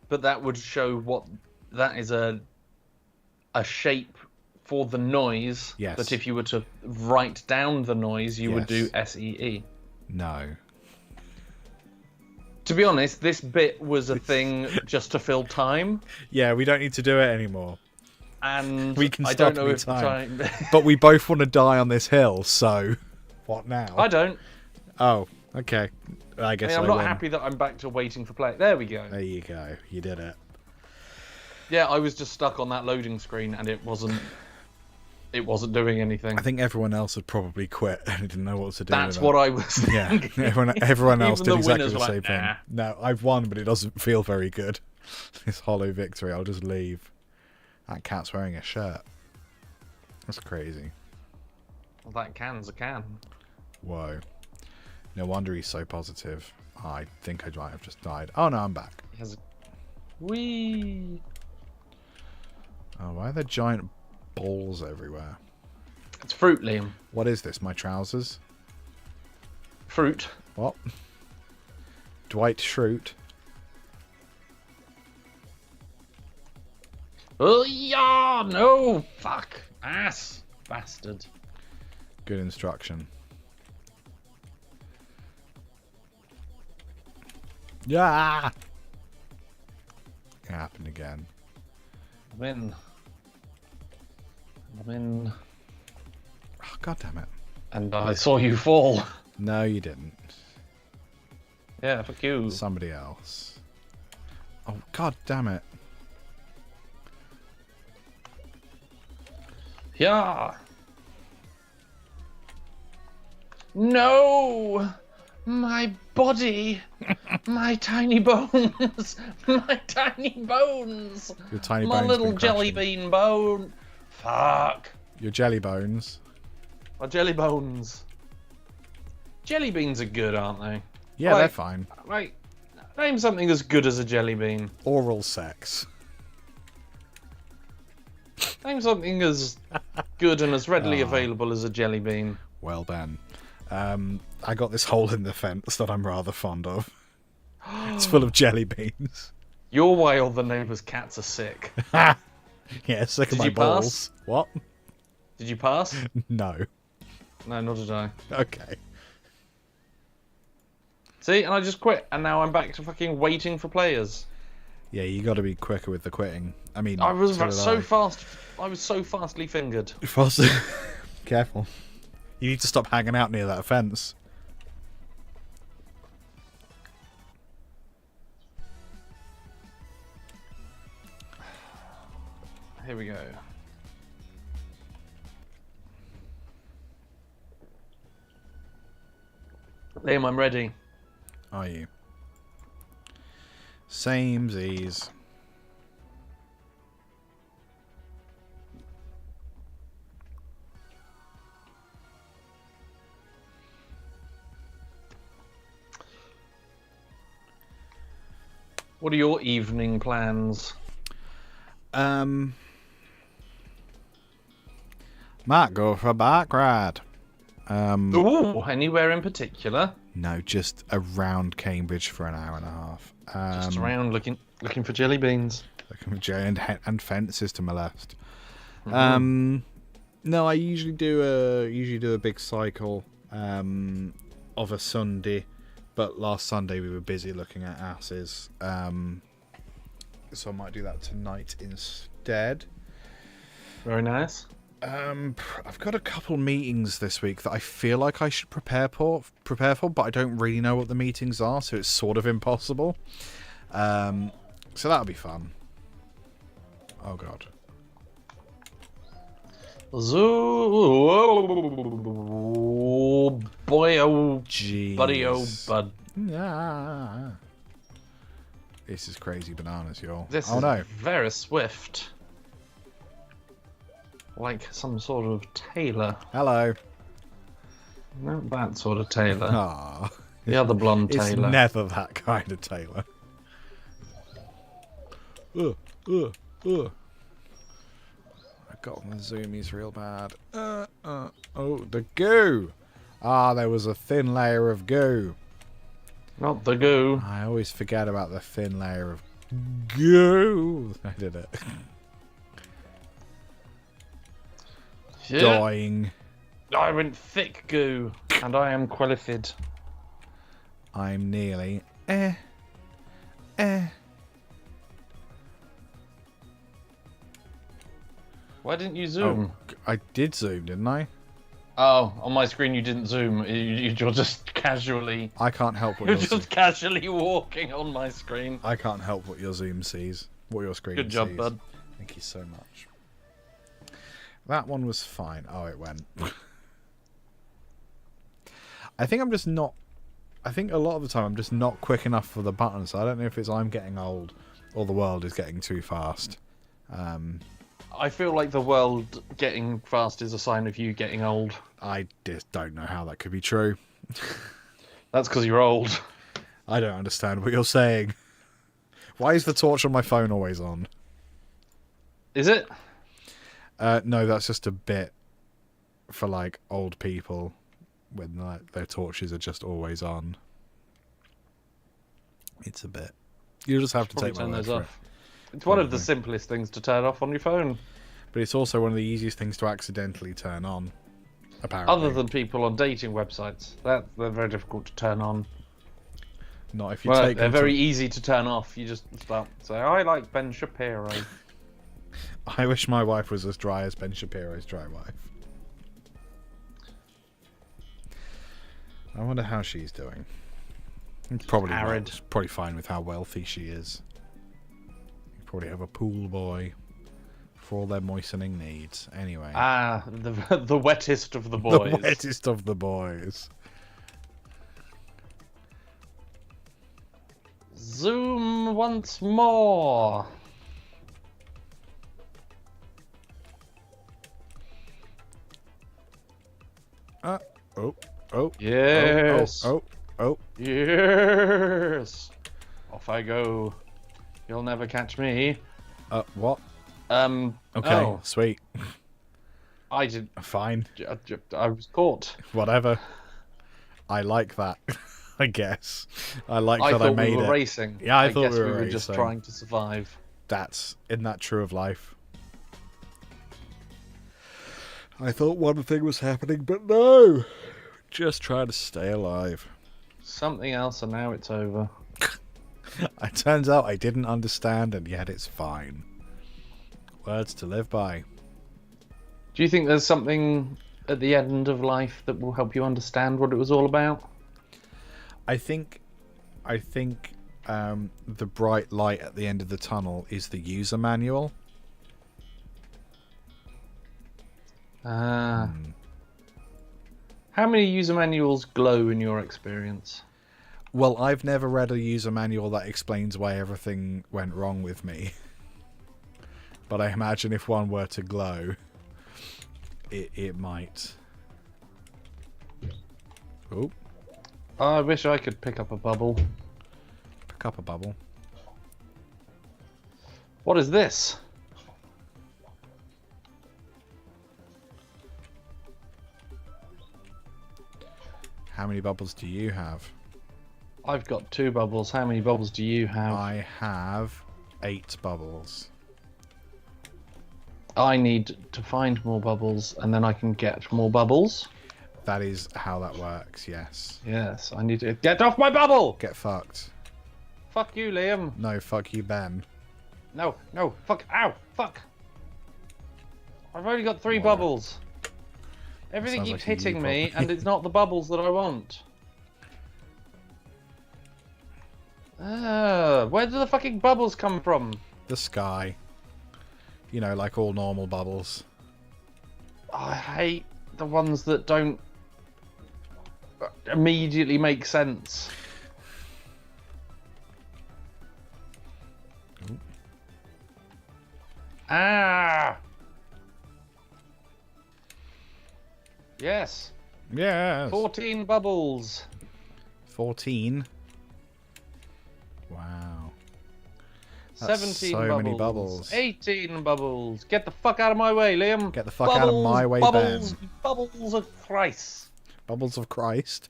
But that would show what... That is a shape for the noise. Yes. But if you were to write down the noise, you would do S-E-E. No. To be honest, this bit was a thing just to fill time. Yeah, we don't need to do it anymore. And we can I stop don't know any if time. time... But we both want to die on this hill, so... What now? I don't. Oh, okay. I guess I'm not win. happy that I'm back to waiting for play. There we go. There you go. You did it. Yeah, I was just stuck on that loading screen and it wasn't doing anything. I think everyone else had probably quit and didn't know what to do. That's with what it. I was thinking. Yeah, everyone else Even did the exactly winners the were same like, thing. nah. No, I've won, but it doesn't feel very good. This hollow victory. I'll just leave. That cat's wearing a shirt. That's crazy. Well, that can's a can. Whoa. No wonder he's so positive. I think I might have just died. Oh no, I'm back. He has a... Whee! Oh, why are there giant balls everywhere? It's fruit, Liam. What is this? My trousers? Fruit. What? Dwight Schrute. Oh, yeah! No! Fuck! Ass! Bastard. Good instruction. Yeah! It happened again. I'm in. Oh, God damn it. And I saw you fall. No, you didn't. Yeah, fuck you. Somebody else. Oh, God damn it. Yeah. No! My body! My tiny bones! My tiny bones! Your tiny My bones little been jelly crushing. bean bone! Fuck! Your jelly bones. My jelly bones. Jelly beans are good, aren't they? Yeah, they're fine. Like, name something as good as a jelly bean. Oral sex. Name something as good and as readily available as a jelly bean. Well, Ben. I got this hole in the fence that I'm rather fond of. It's full of jelly beans. You're why all the neighbours' cats are sick. Yeah, sick of Did my you balls. pass? What? Did you pass? No. No, nor did I. Okay. See, and I just quit, and now I'm back to fucking waiting for players. Yeah, you got to be quicker with the quitting. I mean, I was so so did fast. I was so fastly fingered. Fast. Careful. You need to stop hanging out near that fence. Here we go. Liam, I'm ready. Are you? Samesies. What are your evening plans? Might go for a bike ride. Ooh, anywhere in particular? No, just around Cambridge for an hour and a half. Just around looking for jelly beans. Looking for jelly and fences to molest. Mm-hmm. No, I usually do a big cycle of a Sunday, but last Sunday we were busy looking at asses. So I might do that tonight instead. Very nice. I've got a couple meetings this week that I feel like I should prepare for, but I don't really know what the meetings are, so it's sort of impossible. So that'll be fun. Oh god. Oh boy, oh jeez, buddy, oh bud. Yeah. This is crazy bananas, y'all. This oh is no. very swift. Like some sort of tailor. Hello. Not that sort of tailor. Aww. The other blonde tailor. It's never that kind of tailor. I got the zoomies real bad. Oh, the goo. There was a thin layer of goo. Not the goo. I always forget about the thin layer of goo. I did it. Yeah. Dying. I went thick goo, and I am qualified. I'm nearly. Why didn't you zoom? Oh, I did zoom, didn't I? Oh, on my screen you didn't zoom. You're just casually. I can't help what You're your just casually walking on my screen. I can't help what your zoom sees. What your screen sees. Good job, bud. Thank you so much. That one was fine. Oh, it went. I think I'm just not. I think a lot of the time I'm just not quick enough for the buttons. I don't know if it's I'm getting old or the world is getting too fast. I feel like the world getting fast is a sign of you getting old. I just don't know how that could be true. That's because you're old. I don't understand what you're saying. Why is the torch on my phone always on? Is it? No, that's just a bit for like old people when like, their torches are just always on. It's a bit. You just have to take my word for it. It's one of the simplest things to turn off on your phone. But it's also one of the easiest things to accidentally turn on, apparently. Other than people on dating websites. They're very difficult to turn on. Not if you take they're very easy to turn off. You just start saying, I like Ben Shapiro. I wish my wife was as dry as Ben Shapiro's dry wife. I wonder how she's doing. Probably arid. Probably fine with how wealthy she is. You probably have a pool boy for all their moistening needs. Anyway. The wettest of the boys. The wettest of the boys. Zoom once more. Yes. Oh. Yes. Off I go. You'll never catch me. What? Okay, Oh. Sweet. I did. Fine. I was caught. Whatever. I like that. I guess. I like I that thought I made we were it. racing. Yeah, I thought guess we were just racing. trying to survive. Isn't that true of life? I thought one thing was happening, but no. Just trying to stay alive. Something else, and now it's over. It turns out I didn't understand, and yet it's fine. Words to live by. Do you think there's something at the end of life that will help you understand what it was all about? I think the bright light at the end of the tunnel is the user manual. How many user manuals glow in your experience? Well, I've never read a user manual that explains why everything went wrong with me. But I imagine if one were to glow, it might. Oh. I wish I could pick up a bubble. Pick up a bubble. What is this? How many bubbles do you have? I've got 2 bubbles. How many bubbles do you have? I have 8 bubbles. I need to find more bubbles, and then I can get more bubbles. That is how that works, yes. Yes, I need to get off my bubble! Get fucked. Fuck you, Liam. No, fuck you, Ben. No, no, fuck, ow, fuck. I've only got 3 bubbles. Everything Sounds keeps like a you hitting me, problem. and it's not the bubbles that I want. Where do the fucking bubbles come from? The sky. You know, like all normal bubbles. I hate the ones that don't immediately make sense. Ooh. Ah! Yes. Yes. 14 bubbles. 14. Wow. That's 17 so bubbles. many bubbles. 18 bubbles. Get the fuck out of my way, Liam. Get the fuck out of my way, bubbles, Ben. Bubbles of Christ. Bubbles of Christ.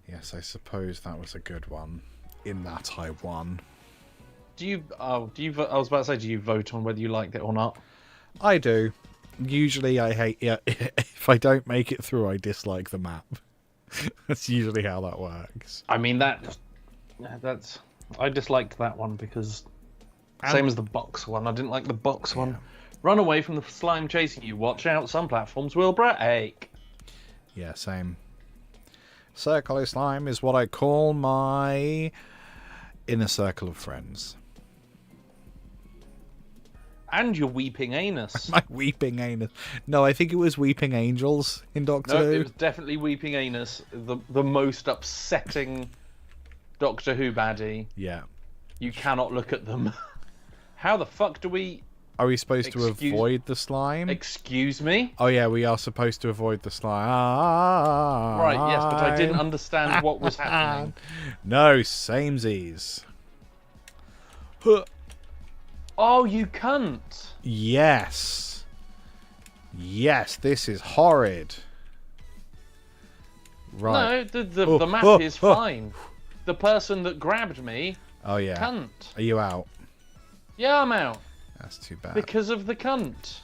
Yes, I suppose that was a good one. In that I won. Do you? I was about to say, do you vote on whether you liked it or not? I do. Usually I hate... Yeah, if I don't make it through, I dislike the map. That's usually how that works. I mean, that's... I disliked that one because... Same as the box one. I didn't like the box one. Run away from the slime chasing you. Watch out, some platforms will break. Yeah, same. Circle slime is what I call my inner circle of friends. And your weeping anus. My weeping anus. No, I think it was weeping angels in Doctor Who. No, it was definitely weeping anus. The most upsetting Doctor Who baddie. Yeah. You cannot look at them. How the fuck do we... Are we supposed to avoid the slime? Excuse me? Oh yeah, we are supposed to avoid the slime. Right, yes, but I didn't understand what was happening. No, samesies. Oh, you cunt. Yes. Yes, this is horrid. Right. No, the map is fine. The person that grabbed me... Oh yeah. Cunt. Are you out? Yeah, I'm out. That's too bad. Because of the cunt.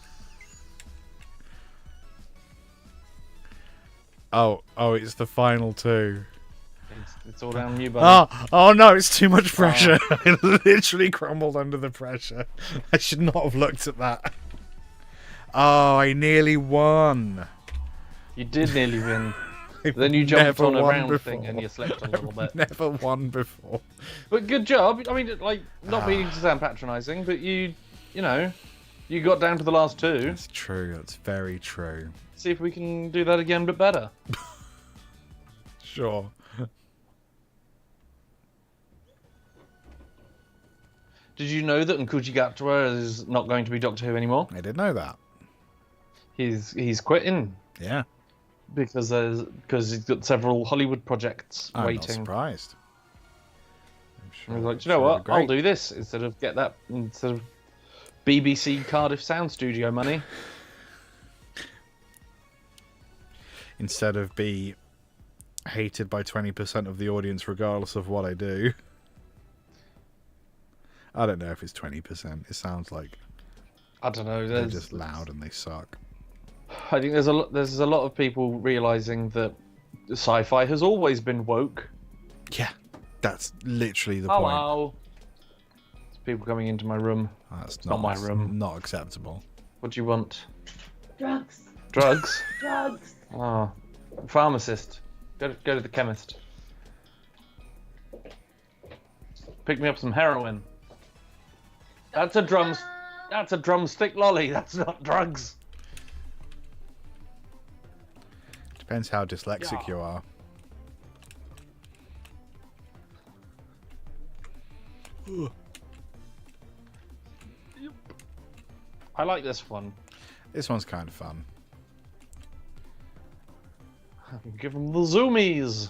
Oh, it's the final 2. It's all down you, buddy. Oh no, it's too much pressure. It literally crumbled under the pressure. I should not have looked at that. Oh, I nearly won. You did nearly win. Then you jumped on a round thing and you slept a little bit. Never won before. But good job. I mean, like, not meaning to sound patronising, but you know, you got down to the last 2. That's true. That's very true. See if we can do that again, but better. Sure. Did you know that Nkuchi Gatwa is not going to be Doctor Who anymore? I did know that. He's quitting. Yeah. Because he's got several Hollywood projects I'm waiting. not surprised. And he's like, do you know what? I'll do this instead of BBC Cardiff Sound Studio money. Instead of be hated by 20% of the audience regardless of what I do. I don't know if it's 20%. It sounds like I don't know. They're just loud and they suck. I think there's a lot of people realizing that sci-fi has always been woke. Yeah, that's literally the point. Hello. There's people coming into my room. That's not my room. Not acceptable. What do you want? Drugs. Drugs? Drugs. Oh, pharmacist. Go to the chemist. Pick me up some heroin. That's a drumstick lolly. That's not drugs. Depends how dyslexic you are. I like this one. This one's kind of fun. Give them the zoomies.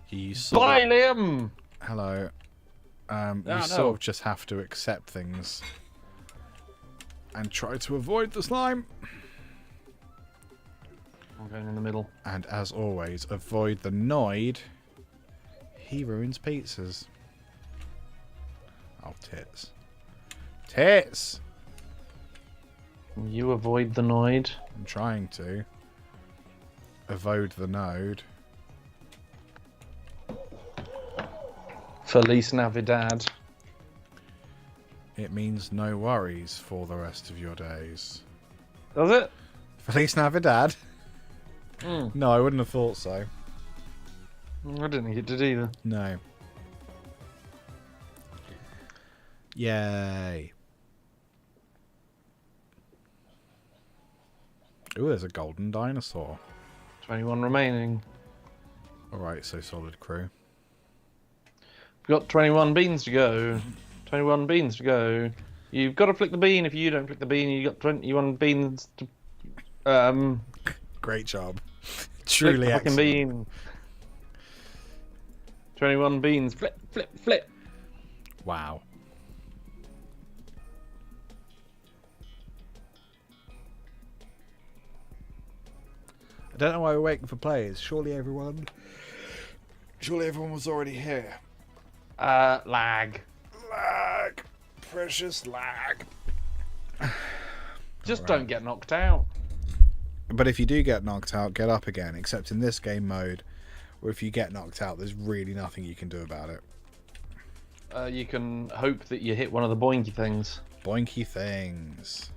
You Bye, Liam! Hello. You no. sort of just have to accept things and try to avoid the slime. I'm going in the middle. And as always, avoid the Noid. He ruins pizzas. Oh, tits. Tits! You avoid the Noid. I'm trying to. Avoid the node. Feliz Navidad. It means no worries for the rest of your days. Does it? Feliz Navidad? Mm. No, I wouldn't have thought so. I didn't think it did either. No. Yay. Ooh, there's a golden dinosaur. 21 remaining. Alright, so solid crew. We've got 21 beans to go. 21 beans to go. You've got to flick the bean. If you don't flick the bean, you've got 21 beans to... Great job. Truly flick the fucking excellent. bean. 21 beans. Flip, flip, flip. Wow. I don't know why we're waiting for players. Surely everyone was already here. Lag. Lag. Precious lag. Just Alright. don't get knocked out. But if you do get knocked out, get up again. Except in this game mode, where if you get knocked out, there's really nothing you can do about it. You can hope that you hit one of the boinky things. Boinky things.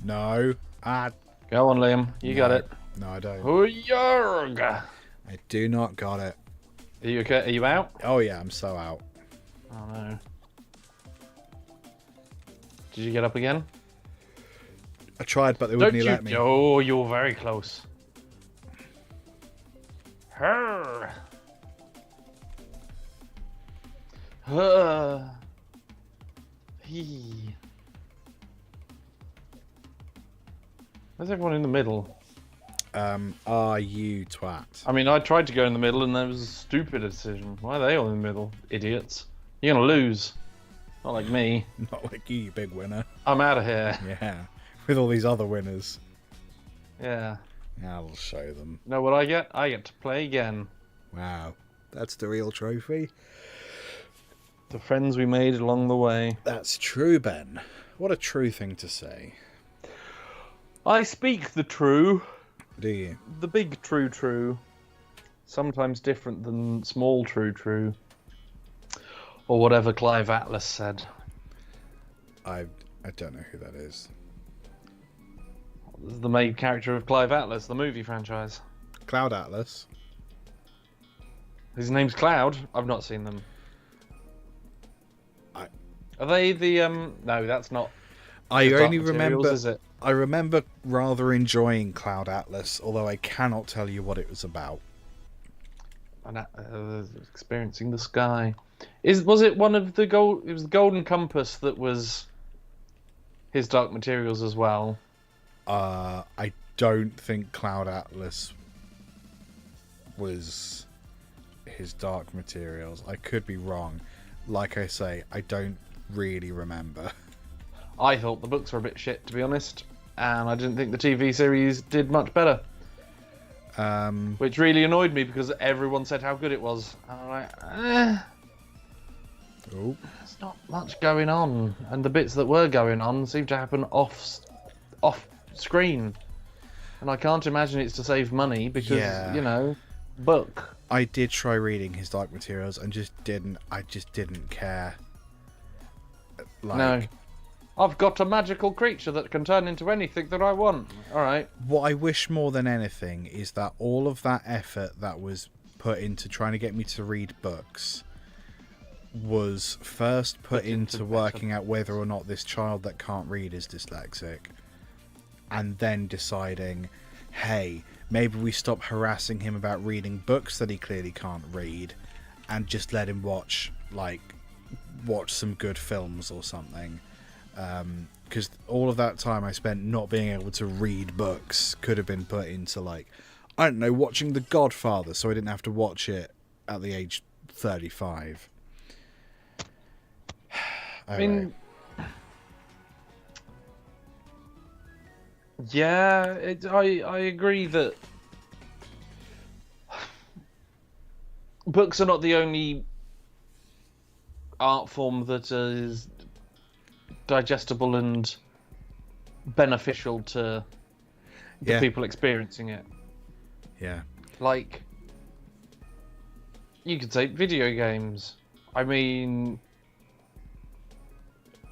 No. Go on, Liam. You got it. No, I don't. Hoo-yarg. I do not got it. Are you okay? Are you out? Oh yeah, I'm so out. Oh no. Did you get up again? I tried, but they wouldn't let me. Oh, you're very close. Her. He. Where's everyone in the middle? Are you twat? I mean, I tried to go in the middle and that was a stupid decision. Why are they all in the middle? Idiots. You're gonna lose. Not like me. Not like you big winner. I'm out of here. Yeah. With all these other winners. Yeah. Yeah, I'll show them. Know what I get? I get to play again. Wow. That's the real trophy. The friends we made along the way. That's true, Ben. What a true thing to say. I speak the true. Do you? The big true. Sometimes different than small true. Or whatever Clive Atlas said. I don't know who that is. This is the main character of Clive Atlas, the movie franchise. Cloud Atlas. His name's Cloud. I've not seen them. Are they the No, that's not. I Dark only Materials, remember. is it? I remember rather enjoying Cloud Atlas, although I cannot tell you what it was about. Experiencing the sky. Was it one of the gold? It was the Golden Compass that was his Dark Materials as well. I don't think Cloud Atlas was his Dark Materials. I could be wrong. Like I say, I don't really remember. I thought the books were a bit shit, to be honest, and I didn't think the TV series did much better. Which really annoyed me because everyone said how good it was. And I'm like, Oh. There's not much going on, and the bits that were going on seem to happen off screen, and I can't imagine it's to save money because you know, book. I did try reading his Dark Materials and I just didn't care. Like, No. I've got a magical creature that can turn into anything that I want. Alright. What I wish more than anything is that all of that effort that was put into trying to get me to read books was first put into working out whether or not this child that can't read is dyslexic, and then deciding, hey, maybe we stop harassing him about reading books that he clearly can't read and just let him watch some good films or something. because all of that time I spent not being able to read books could have been put into, like, I don't know, watching The Godfather, so I didn't have to watch it at the age 35. I mean, yeah, I agree that books are not the only art form that is digestible and beneficial to the people experiencing it. Yeah. Like, you could say video games. I mean,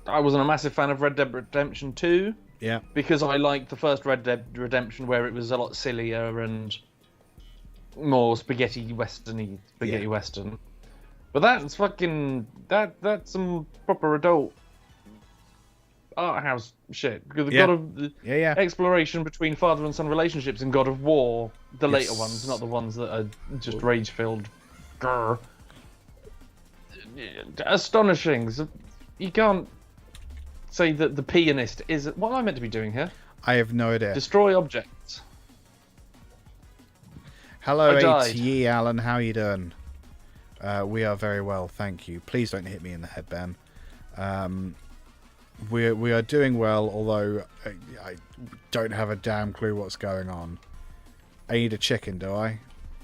I wasn't a massive fan of Red Dead Redemption 2. Yeah. Because I liked the first Red Dead Redemption, where it was a lot sillier and more spaghetti western. But that's fucking that's some proper adult art house shit. Because the God of exploration between father and son relationships in God of War, the later ones, not the ones that are just rage filled. Astonishing. You can't say that the pianist is. What am I meant to be doing here? I have no idea. Destroy objects. Hello, ATE Alan. How are you doing? We are very well, thank you. Please don't hit me in the head, Ben. We are doing well, although I don't have a damn clue what's going on. I need a chicken, do I?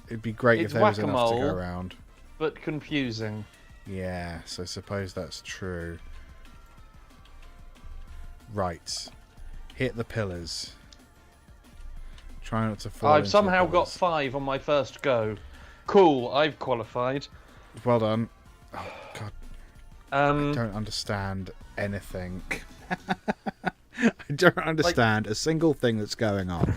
It'd be great if there was enough to go around. But confusing. Yeah, so I suppose that's true. Right. Hit the pillars. Try not to fall. I've somehow got 5 on my first go. Cool, I've qualified. Well done. Oh, God. I don't understand anything. I don't understand a single thing that's going on.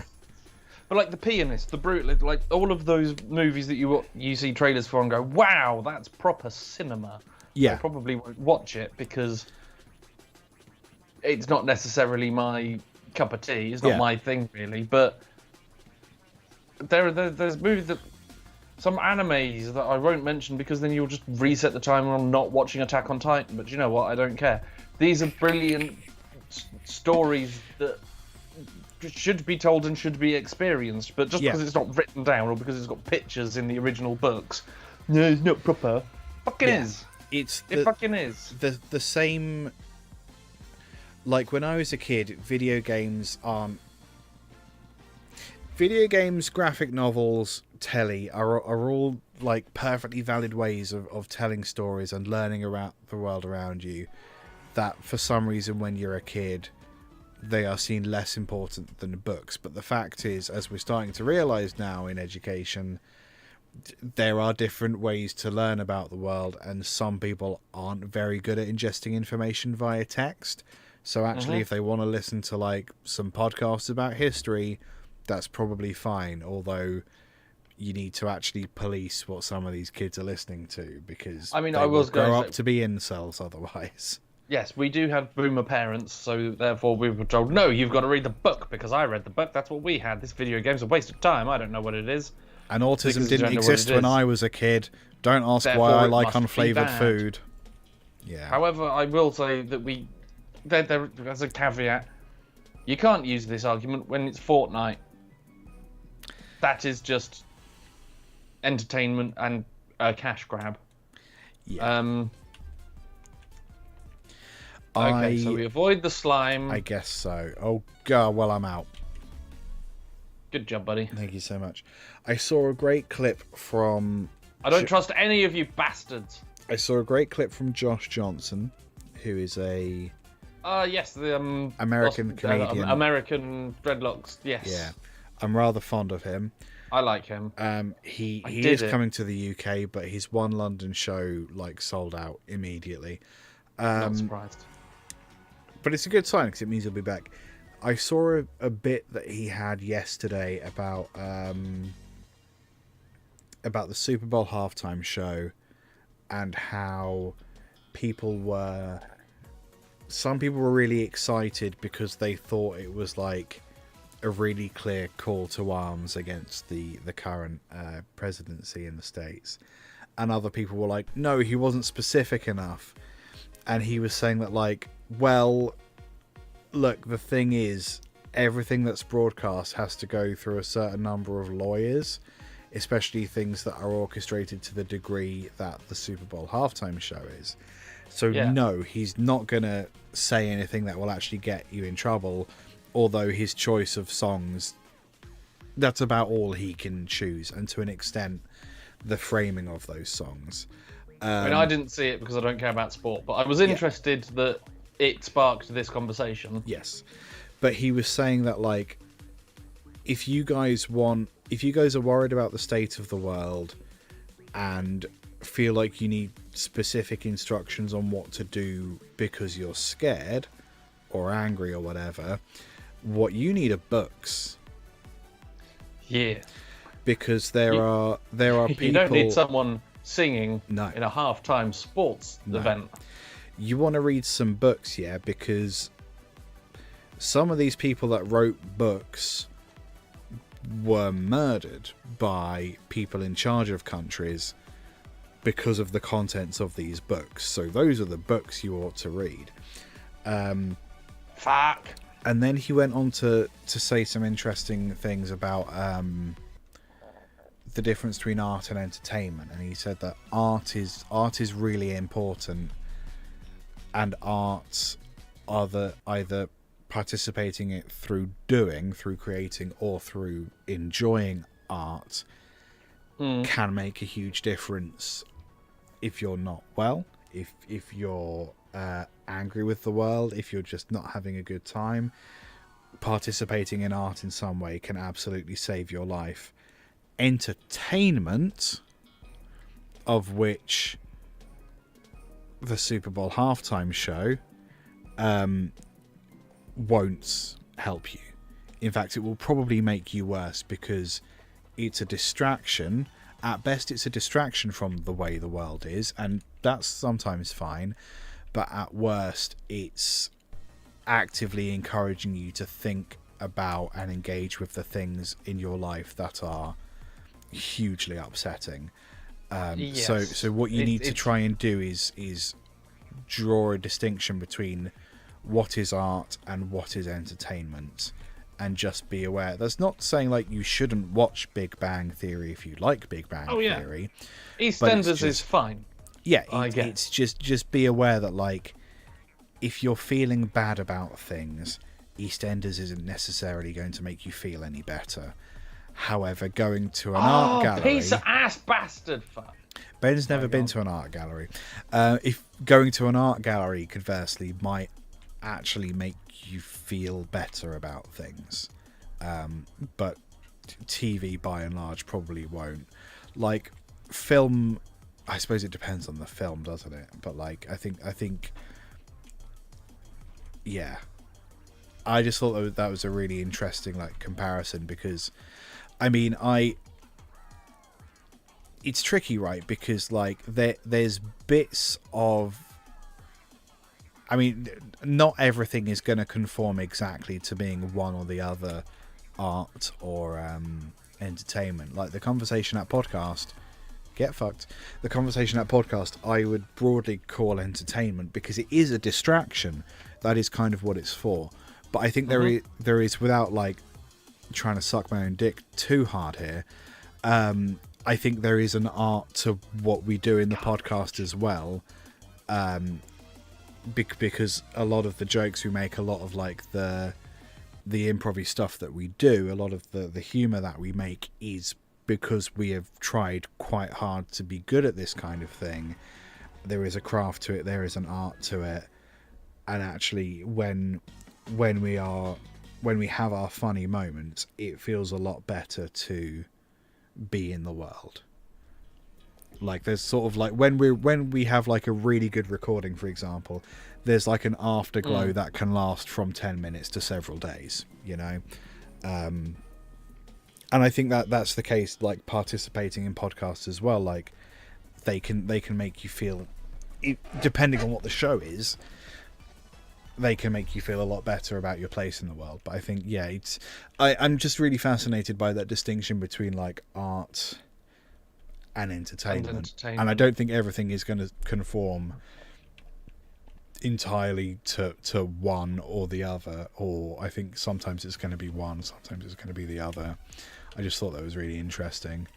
But like The Pianist, The Brutal, like all of those movies that you see trailers for and go, wow, that's proper cinema. Yeah. I probably won't watch it because it's not necessarily my cup of tea. It's not my thing really. But there's movies that. Some animes that I won't mention because then you'll just reset the timer on not watching Attack on Titan. But you know what? I don't care. These are brilliant stories that should be told and should be experienced. But just because it's not written down or because it's got pictures in the original books, no, it's not proper. Fucking is. It fucking is. The same. Like when I was a kid, video games, graphic novels, telly are all like perfectly valid ways of telling stories and learning around the world around you, that for some reason when you're a kid they are seen less important than the books. But the fact is, as we're starting to realize now in education, there are different ways to learn about the world, and some people aren't very good at ingesting information via text. So actually if they want to listen to like some podcasts about history, that's probably fine, although you need to actually police what some of these kids are listening to, because I mean, they I was will grow going up to be incels otherwise. Yes, we do have boomer parents, so therefore we were told, no, you've got to read the book, because I read the book, that's what we had. This video game's a waste of time, I don't know what it is. And autism didn't exist when I was a kid. Don't ask why I like unflavoured food. Yeah. However, I will say that there's a caveat. You can't use this argument when it's Fortnite. That is just entertainment and a cash grab. Yeah. Okay, so we avoid the slime. I guess so. Oh, God, well, I'm out. Good job, buddy. Thank you so much. I saw a great clip from... I don't trust any of you bastards. I saw a great clip from Josh Johnson, who is a... yes, the... American comedian. American dreadlocks, yes. Yeah. I'm rather fond of him. I like him. He is coming to the UK, but his one London show like sold out immediately. Not surprised. But it's a good sign because it means he'll be back. I saw a bit that he had yesterday about the Super Bowl halftime show and how some people were really excited because they thought it was like a really clear call to arms against the current presidency in the States. And other people were like, no, he wasn't specific enough. And he was saying that, like, well, look, the thing is, everything that's broadcast has to go through a certain number of lawyers, especially things that are orchestrated to the degree that the Super Bowl halftime show is. So no, he's not going to say anything that will actually get you in trouble, although his choice of songs, that's about all he can choose, and to an extent, the framing of those songs. I mean, I didn't see it because I don't care about sport, but I was interested that it sparked this conversation. Yes. But he was saying that, like, if you guys are worried about the state of the world and feel like you need specific instructions on what to do because you're scared or angry or whatever, what you need are books. Yeah. Because there are people... You don't need someone singing in a halftime sports event. You want to read some books, because some of these people that wrote books were murdered by people in charge of countries because of the contents of these books. So those are the books you ought to read. Fuck. And then he went on to say some interesting things about the difference between art and entertainment. And he said that art is really important, and art either participating it through creating, or through enjoying art can make a huge difference if you're not well, if you're angry with the world, if you're just not having a good time. Participating in art in some way can absolutely save your life. Entertainment, of which the Super Bowl halftime show won't help you. In fact, it will probably make you worse, because it's a distraction. At best, it's a distraction from the way the world is, and that's sometimes fine. But at worst, it's actively encouraging you to think about and engage with the things in your life that are hugely upsetting. So what you need to try and do is draw a distinction between what is art and what is entertainment, and just be aware. That's not saying like you shouldn't watch Big Bang Theory if you like Big Bang Theory. EastEnders is fine. Yeah, it's just be aware that, like, if you're feeling bad about things, EastEnders isn't necessarily going to make you feel any better. However, going to an art gallery... piece of ass bastard! Fuck. Ben's never been to an art gallery. If going to an art gallery, conversely, might actually make you feel better about things. But TV, by and large, probably won't. Like, film... I suppose it depends on the film, doesn't it? But, like, I think... Yeah. I just thought that was a really interesting, like, comparison, because... I mean, it's tricky, right? Because, like, there's bits of... I mean, not everything is going to conform exactly to being one or the other art or entertainment. Like, the Conversation At Podcast... Get fucked. The Conversation At Podcast, I would broadly call entertainment, because it is a distraction. That is kind of what it's for. But I think there is, without, like, trying to suck my own dick too hard here, I think there is an art to what we do in the podcast as well, because a lot of the jokes we make, a lot of, like, the improv-y stuff that we do, a lot of the humour that we make is because we have tried quite hard to be good at this kind of thing. There is a craft to it, there is an art to it, and actually when we have our funny moments, it feels a lot better to be in the world. Like, there's sort of like when we have like a really good recording, for example, there's like an afterglow that can last from 10 minutes to several days, you know. And I think that's the case, like, participating in podcasts as well. Like, they can make you feel, depending on what the show is, they can make you feel a lot better about your place in the world. But I think, yeah, I'm just really fascinated by that distinction between, like, art and entertainment. And I don't think everything is going to conform entirely to one or the other, or I think sometimes it's going to be one, sometimes it's going to be the other. I just thought that was really interesting.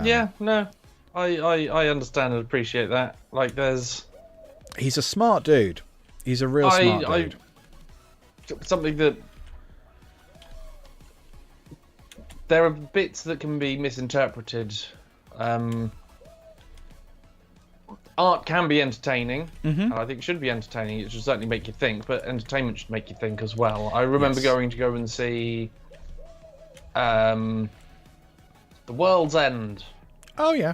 Yeah, no, I understand and appreciate that. Like, he's a smart dude. He's a real smart dude. Something that there are bits that can be misinterpreted. Art can be entertaining, and I think it should be entertaining. It should certainly make you think, but entertainment should make you think as well. I remember going to go and see The World's End. Oh yeah.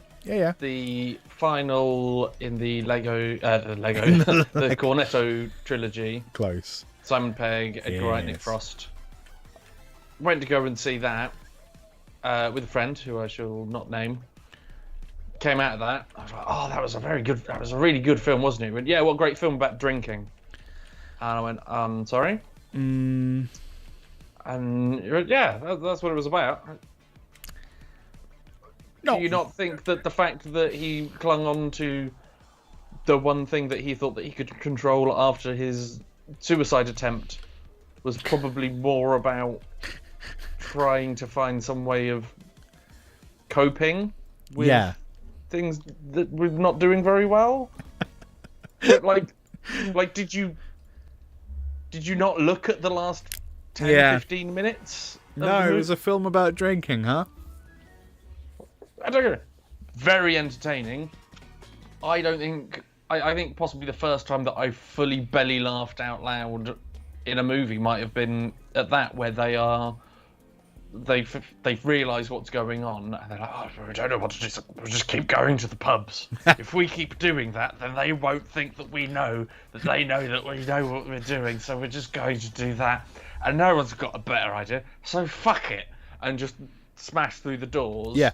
The final in the the Cornetto trilogy. Close. Simon Pegg, Edgar Wright, Nick Frost. Went to go and see that with a friend who I shall not name. Came out of that. I was like, oh, that was a really good film, wasn't it? He went, yeah, what a great film about drinking. And I went, sorry? And he went, yeah, that's what it was about. No. Do you not think that the fact that he clung on to the one thing that he thought that he could control after his suicide attempt was probably more about trying to find some way of coping with things that we're not doing very well? But like did you not look at the last 10-15 minutes? No, it was a film about drinking, huh? I don't know. Very entertaining. I think possibly the first time that I fully belly laughed out loud in a movie might have been at that, where they've realised what's going on, and they're like, oh, we don't know what to do, so we'll just keep going to the pubs. If we keep doing that, then they won't think that we know that they know that we know what we're doing, so we're just going to do that. And no one's got a better idea, so fuck it. And just smash through the doors. Yeah.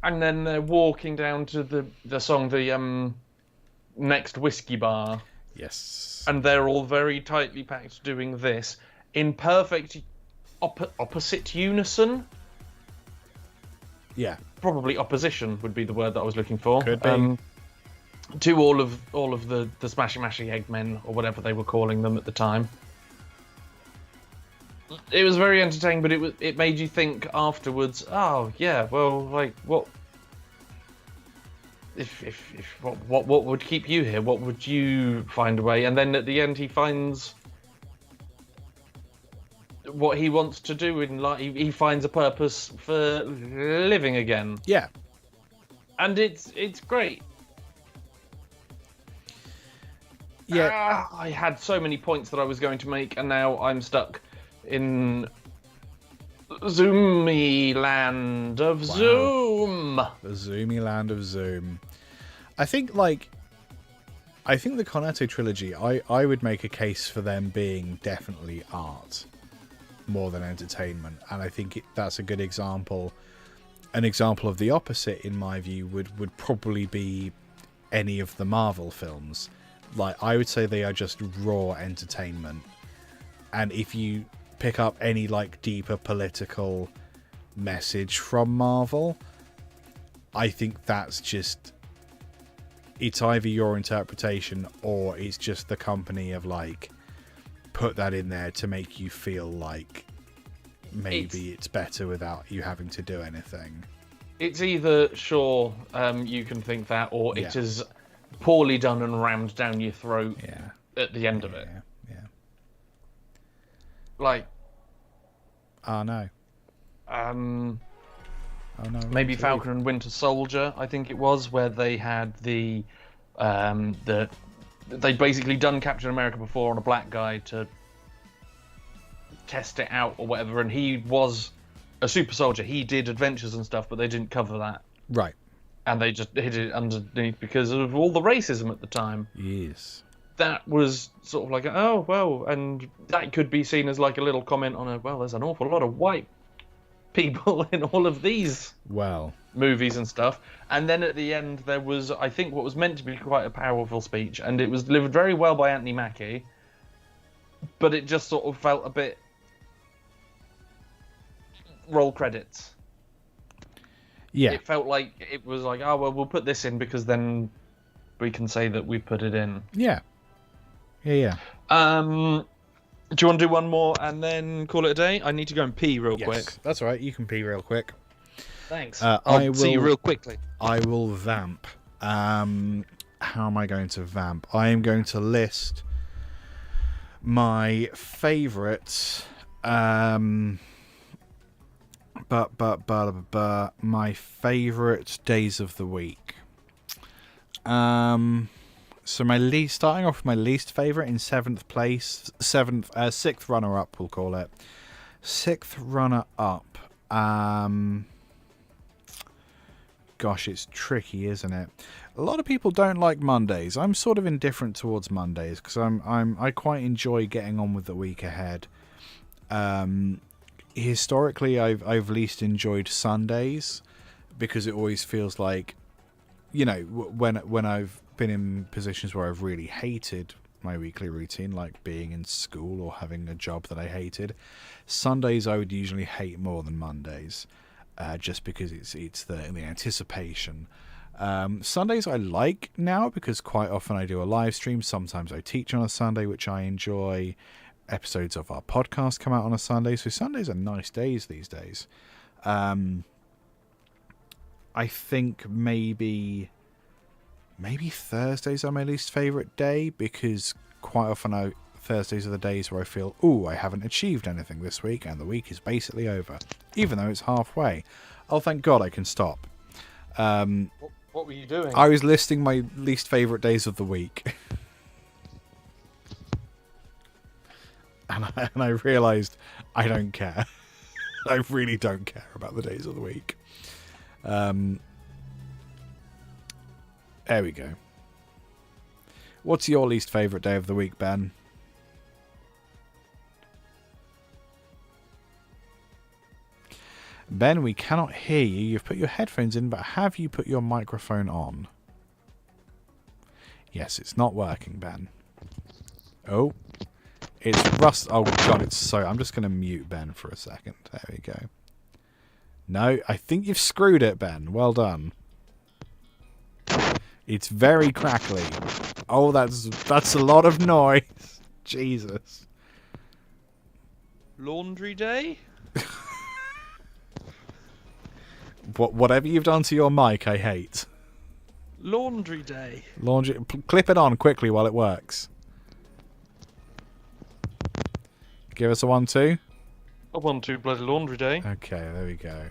And then they're walking down to the next whiskey bar. Yes. And they're all very tightly packed doing this in perfect opposite unison. Yeah. Probably opposition would be the word that I was looking for. Could be. To all of the Smashy Mashy Eggmen, or whatever they were calling them at the time. It was very entertaining, but it made you think afterwards. Oh yeah, well, like what what would keep you here? What would you find a way? And then at the end, he finds what he wants to do in life. He finds a purpose for living again. Yeah, and it's great. Yeah, I had so many points that I was going to make, and now I'm stuck in Zoomy land of Zoom. The Zoomy land of Zoom. I think the Cornetto trilogy, I would make a case for them being definitely art more than entertainment, and I think that's a good example. An example of the opposite, in my view, would probably be any of the Marvel films. Like, I would say they are just raw entertainment, and if you pick up any like deeper political message from Marvel, I think that's just, it's either your interpretation or it's just the company of like put that in there to make you feel like maybe it's better without you having to do anything. It's either sure you can think that, or it is poorly done and rammed down your throat at the end of it. Like, oh no. Maybe Falcon and Winter Soldier, I think it was, where they had they'd basically done Captain America before on a black guy to test it out or whatever, and he was a super soldier. He did adventures and stuff, but they didn't cover that. Right. And they just hid it underneath because of all the racism at the time. Yes. That was sort of like, oh, well, and that could be seen as like a little comment on there's an awful lot of white people in all of these movies and stuff. And then at the end, there was, I think, what was meant to be quite a powerful speech, and it was delivered very well by Anthony Mackie, but it just sort of felt a bit roll credits. Yeah. It felt like it was like, oh, well, we'll put this in because then we can say that we put it in. Yeah. Yeah. Do you want to do one more and then call it a day? I need to go and pee real quick. That's all right. You can pee real quick. Thanks. I'll see you real quickly. I will vamp. How am I going to vamp? I am going to list my favourite my favourite days of the week. So starting off with my least favourite in sixth runner up, we'll call it. Sixth runner up. Gosh, it's tricky, isn't it? A lot of people don't like Mondays. I'm sort of indifferent towards Mondays because I quite enjoy getting on with the week ahead. Historically, I've least enjoyed Sundays because it always feels like, you know, when I've been in positions where I've really hated my weekly routine, like being in school or having a job that I hated, Sundays I would usually hate more than Mondays, just because it's the anticipation. Sundays I like now because quite often I do a live stream. Sometimes I teach on a Sunday, which I enjoy. Episodes of our podcast come out on a Sunday, so Sundays are nice days these days. I think maybe Thursdays are my least favourite day because quite often Thursdays are the days where I feel, I haven't achieved anything this week and the week is basically over, even though it's halfway. Oh, thank God I can stop. What were you doing? I was listing my least favourite days of the week. And I realised I don't care. I really don't care about the days of the week. There we go. What's your least favourite day of the week, Ben? Ben, we cannot hear you. You've put your headphones in, but have you put your microphone on? Yes, it's not working, Ben. Oh. It's rust. Oh, God, it's so... I'm just going to mute Ben for a second. There we go. No, I think you've screwed it, Ben. Well done. It's very crackly. Oh, that's a lot of noise. Jesus. Laundry day? Whatever you've done to your mic, I hate. Laundry day. Clip it on quickly while it works. Give us a 1-2. A 1-2 bloody laundry day. Okay, there we go.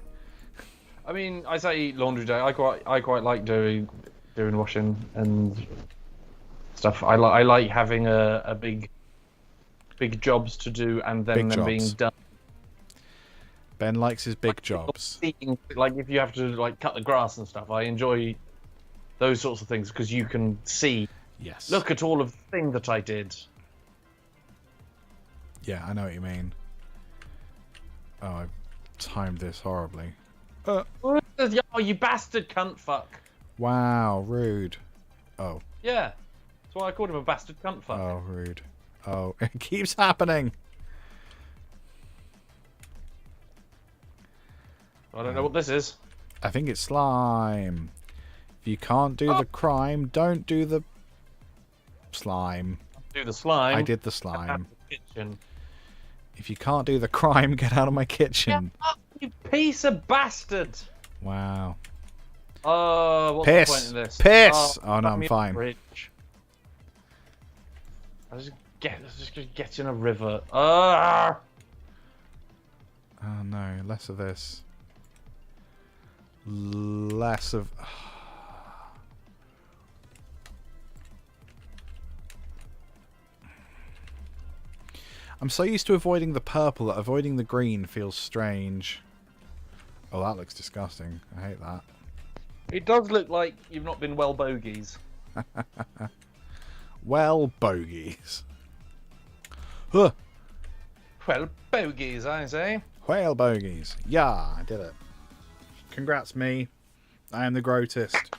I mean, I say laundry day. I quite like doing washing and stuff. I like having a big jobs to do and then them being done. Ben likes his big jobs. Like if you have to like cut the grass and stuff, I enjoy those sorts of things because you can see. Yes. Look at all of the thing that I did. Yeah, I know what you mean. Oh, I've timed this horribly. Oh, you bastard cunt fuck. Wow, rude. Oh. Yeah. That's why I called him a bastard cunt fuck. Oh, rude. Oh, it keeps happening. I don't know what this is. I think it's slime. If you can't do the crime, don't do the slime. Do the slime. I did the slime. Kitchen. If you can't do the crime, get out of my kitchen. Get up, you piece of bastard! Wow. Oh, what's Piss! the point of this? Piss! Oh, no, I'm fine. I just get in a river. Oh no, less of this. Less of... I'm so used to avoiding the purple that avoiding the green feels strange. Oh, that looks disgusting. I hate that. It does look like you've not been well bogies. Well, bogies. Huh. Well, bogies, I say. Well, bogies. Yeah, I did it. Congrats, me. I am the grotist.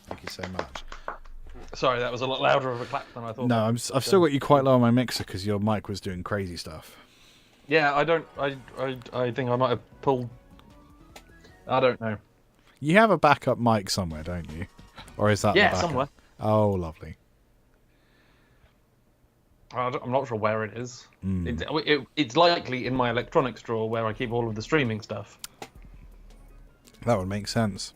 Thank you so much. Sorry, that was a lot louder of a clap than I thought. No, I've still got you quite low on my mixer because your mic was doing crazy stuff. Yeah, I think I might have pulled... I don't know. You have a backup mic somewhere, don't you? Or is that the backup? Somewhere. Oh, lovely. I'm not sure where it is. It's likely in my electronics drawer where I keep all of the streaming stuff. That would make sense.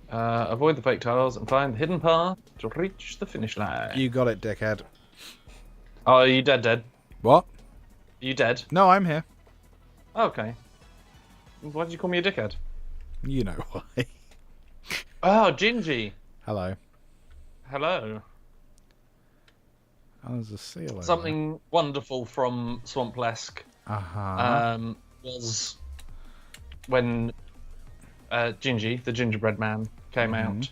Avoid the fake tiles and find the hidden path to reach the finish line. You got it, dickhead. Oh, are you dead? What? Are you dead? No, I'm here. Okay. Why did you call me a dickhead? You know why. Oh, Gingy. Hello. Hello. Oh, there's a seal over Something wonderful from Swamp-Lesk was when Gingy, the gingerbread man, came out.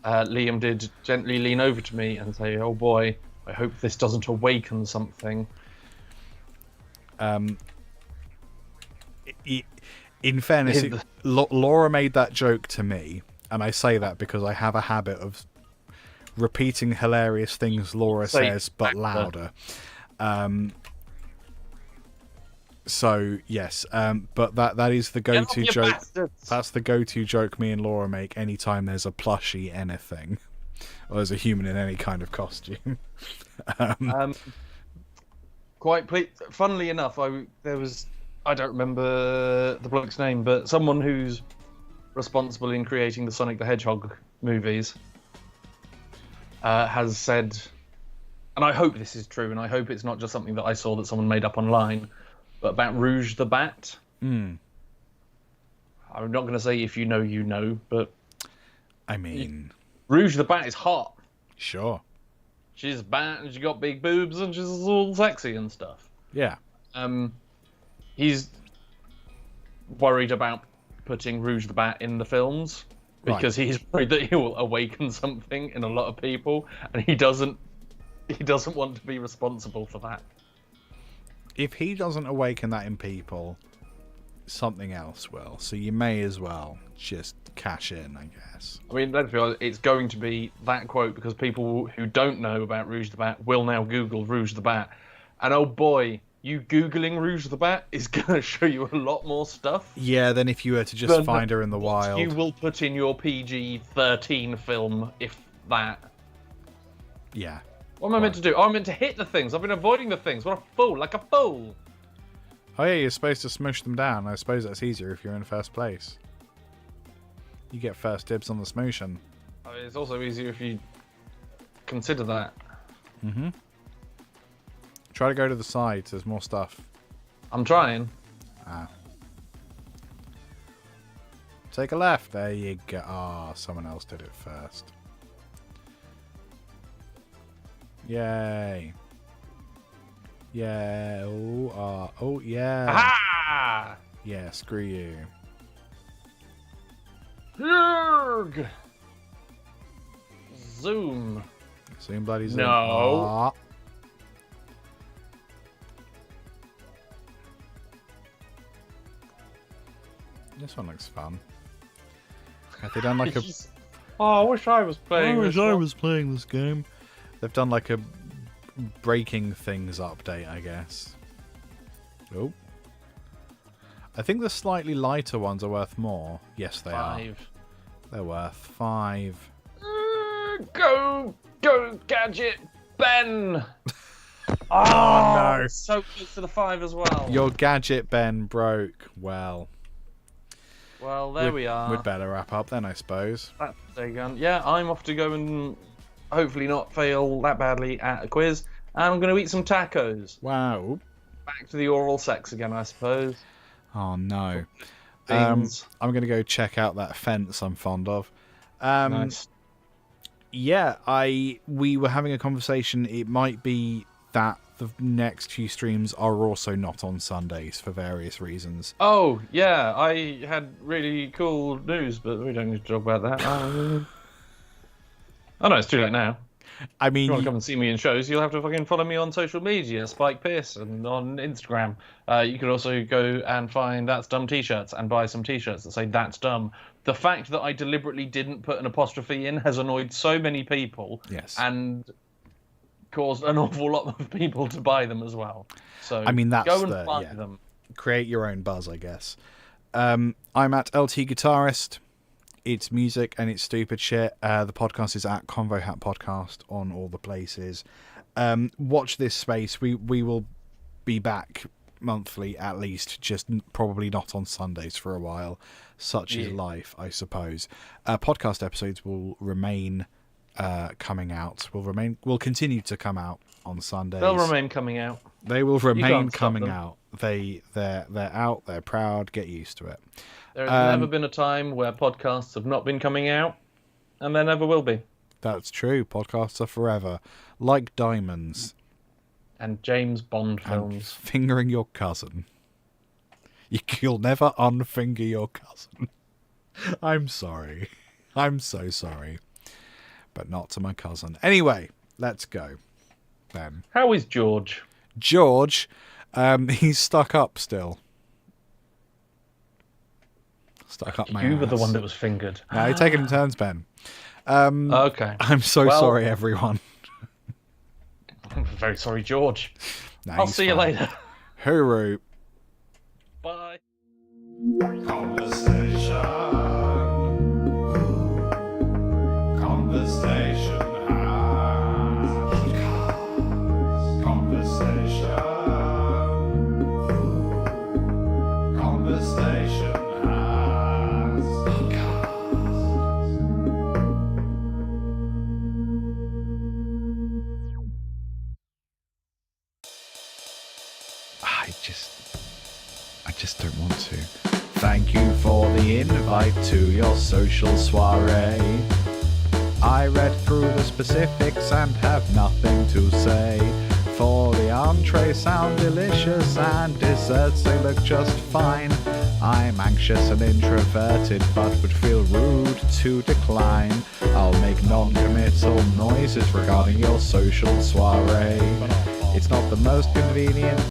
Liam did gently lean over to me and say, "Oh boy, I hope this doesn't awaken something." In fairness, Laura made that joke to me, and I say that because I have a habit of repeating hilarious things Laura says, but louder. So yes, but that is the go-to joke. Bastards. That's the go-to joke me and Laura make anytime there's a plushie anything, or there's a human in any kind of costume. Funnily enough, I don't remember the bloke's name, but someone who's responsible in creating the Sonic the Hedgehog movies has said, and I hope this is true, and I hope it's not just something that I saw that someone made up online, but about Rouge the Bat. I'm not going to say if you know, you know, but I mean, Rouge the Bat is hot. Sure. She's a bat and she got big boobs and she's all sexy and stuff. Yeah. He's worried about putting Rouge the Bat in the films because he's worried that he will awaken something in a lot of people, and he doesn't want to be responsible for that. If he doesn't awaken that in people, something else will. So you may as well just cash in, I guess. I mean, let's be honest, it's going to be that quote because people who don't know about Rouge the Bat will now Google Rouge the Bat. And oh boy, you Googling Rouge the Bat is going to show you a lot more stuff. Yeah, than if you were to just find her in the wild. You will put in your PG-13 film, if that. Yeah. What am I meant to do? Oh, I'm meant to hit the things. I've been avoiding the things. What a fool, like a fool. Oh yeah, you're supposed to smush them down. I suppose that's easier if you're in first place. You get first dibs on the smooshing. I mean, it's also easier if you consider that. Try to go to the sides. There's more stuff. I'm trying. Take a left. There you go. Ah, someone else did it first. Yay. Yeah. Oh, yeah. Aha! Yeah, screw you. Yerg! Zoom. Zoom, bloody zoom. No. Ah. This one looks fun. Have they done like a... Oh, I wish I was playing this one. was playing this game. They've done like a breaking things update, I guess. Oh. I think the slightly lighter ones are worth more. Yes, they are. 5. They're worth 5. Go, Gadget Ben! Oh, no. So close to the 5 as well. Your Gadget Ben broke. Well, there we are. We'd better wrap up then, I suppose. That's a gun. Yeah, I'm off to go and hopefully not fail that badly at a quiz. And I'm going to eat some tacos. Wow. Back to the oral sex again, I suppose. Oh, no. Things. I'm going to go check out that fence I'm fond of. Nice. Yeah, we were having a conversation. It might be that the next few streams are also not on Sundays for various reasons. Oh, yeah, I had really cool news, but we don't need to talk about that. Oh, no, it's too late now. I mean, if you want to come and see me in shows, you'll have to fucking follow me on social media, Spike Pearson on Instagram. You can also go and find That's Dumb t-shirts and buy some t-shirts that say That's Dumb. The fact that I deliberately didn't put an apostrophe in has annoyed so many people. Yes. And caused an awful lot of people to buy them as well. So I mean, that's go and buy them. Create your own buzz, I guess. I'm at LT Guitarist. It's music and it's stupid shit. The podcast is at Convo Hat Podcast on all the places. Watch this space. We will be back monthly at least, just probably not on Sundays for a while. Such is life, I suppose. Podcast episodes will remain coming out. Will continue to come out on Sundays. They'll remain coming out. They will remain coming out. They're out. They're proud. Get used to it. There has never been a time where podcasts have not been coming out, and there never will be. That's true. Podcasts are forever, like diamonds. And James Bond films. And fingering your cousin. You'll never unfinger your cousin. I'm sorry. I'm so sorry. But not to my cousin. Anyway, let's go. Then. How is George? George, he's stuck up still. Stuck up my ass. You were the one that was fingered. No, you're taking in turns, Ben. Okay. I'm so sorry, everyone. I'm very sorry, George. No, I'll see you later. Hooroo. Bye. Conversation. Conversation. Conversation. Conversation. I just don't want to. Thank you for the invite to your social soiree. I read through the specifics and have nothing to say. For the entrees sound delicious and desserts they look just fine. I'm anxious and introverted but would feel rude to decline. I'll make non-committal noises regarding your social soiree. It's not the most convenient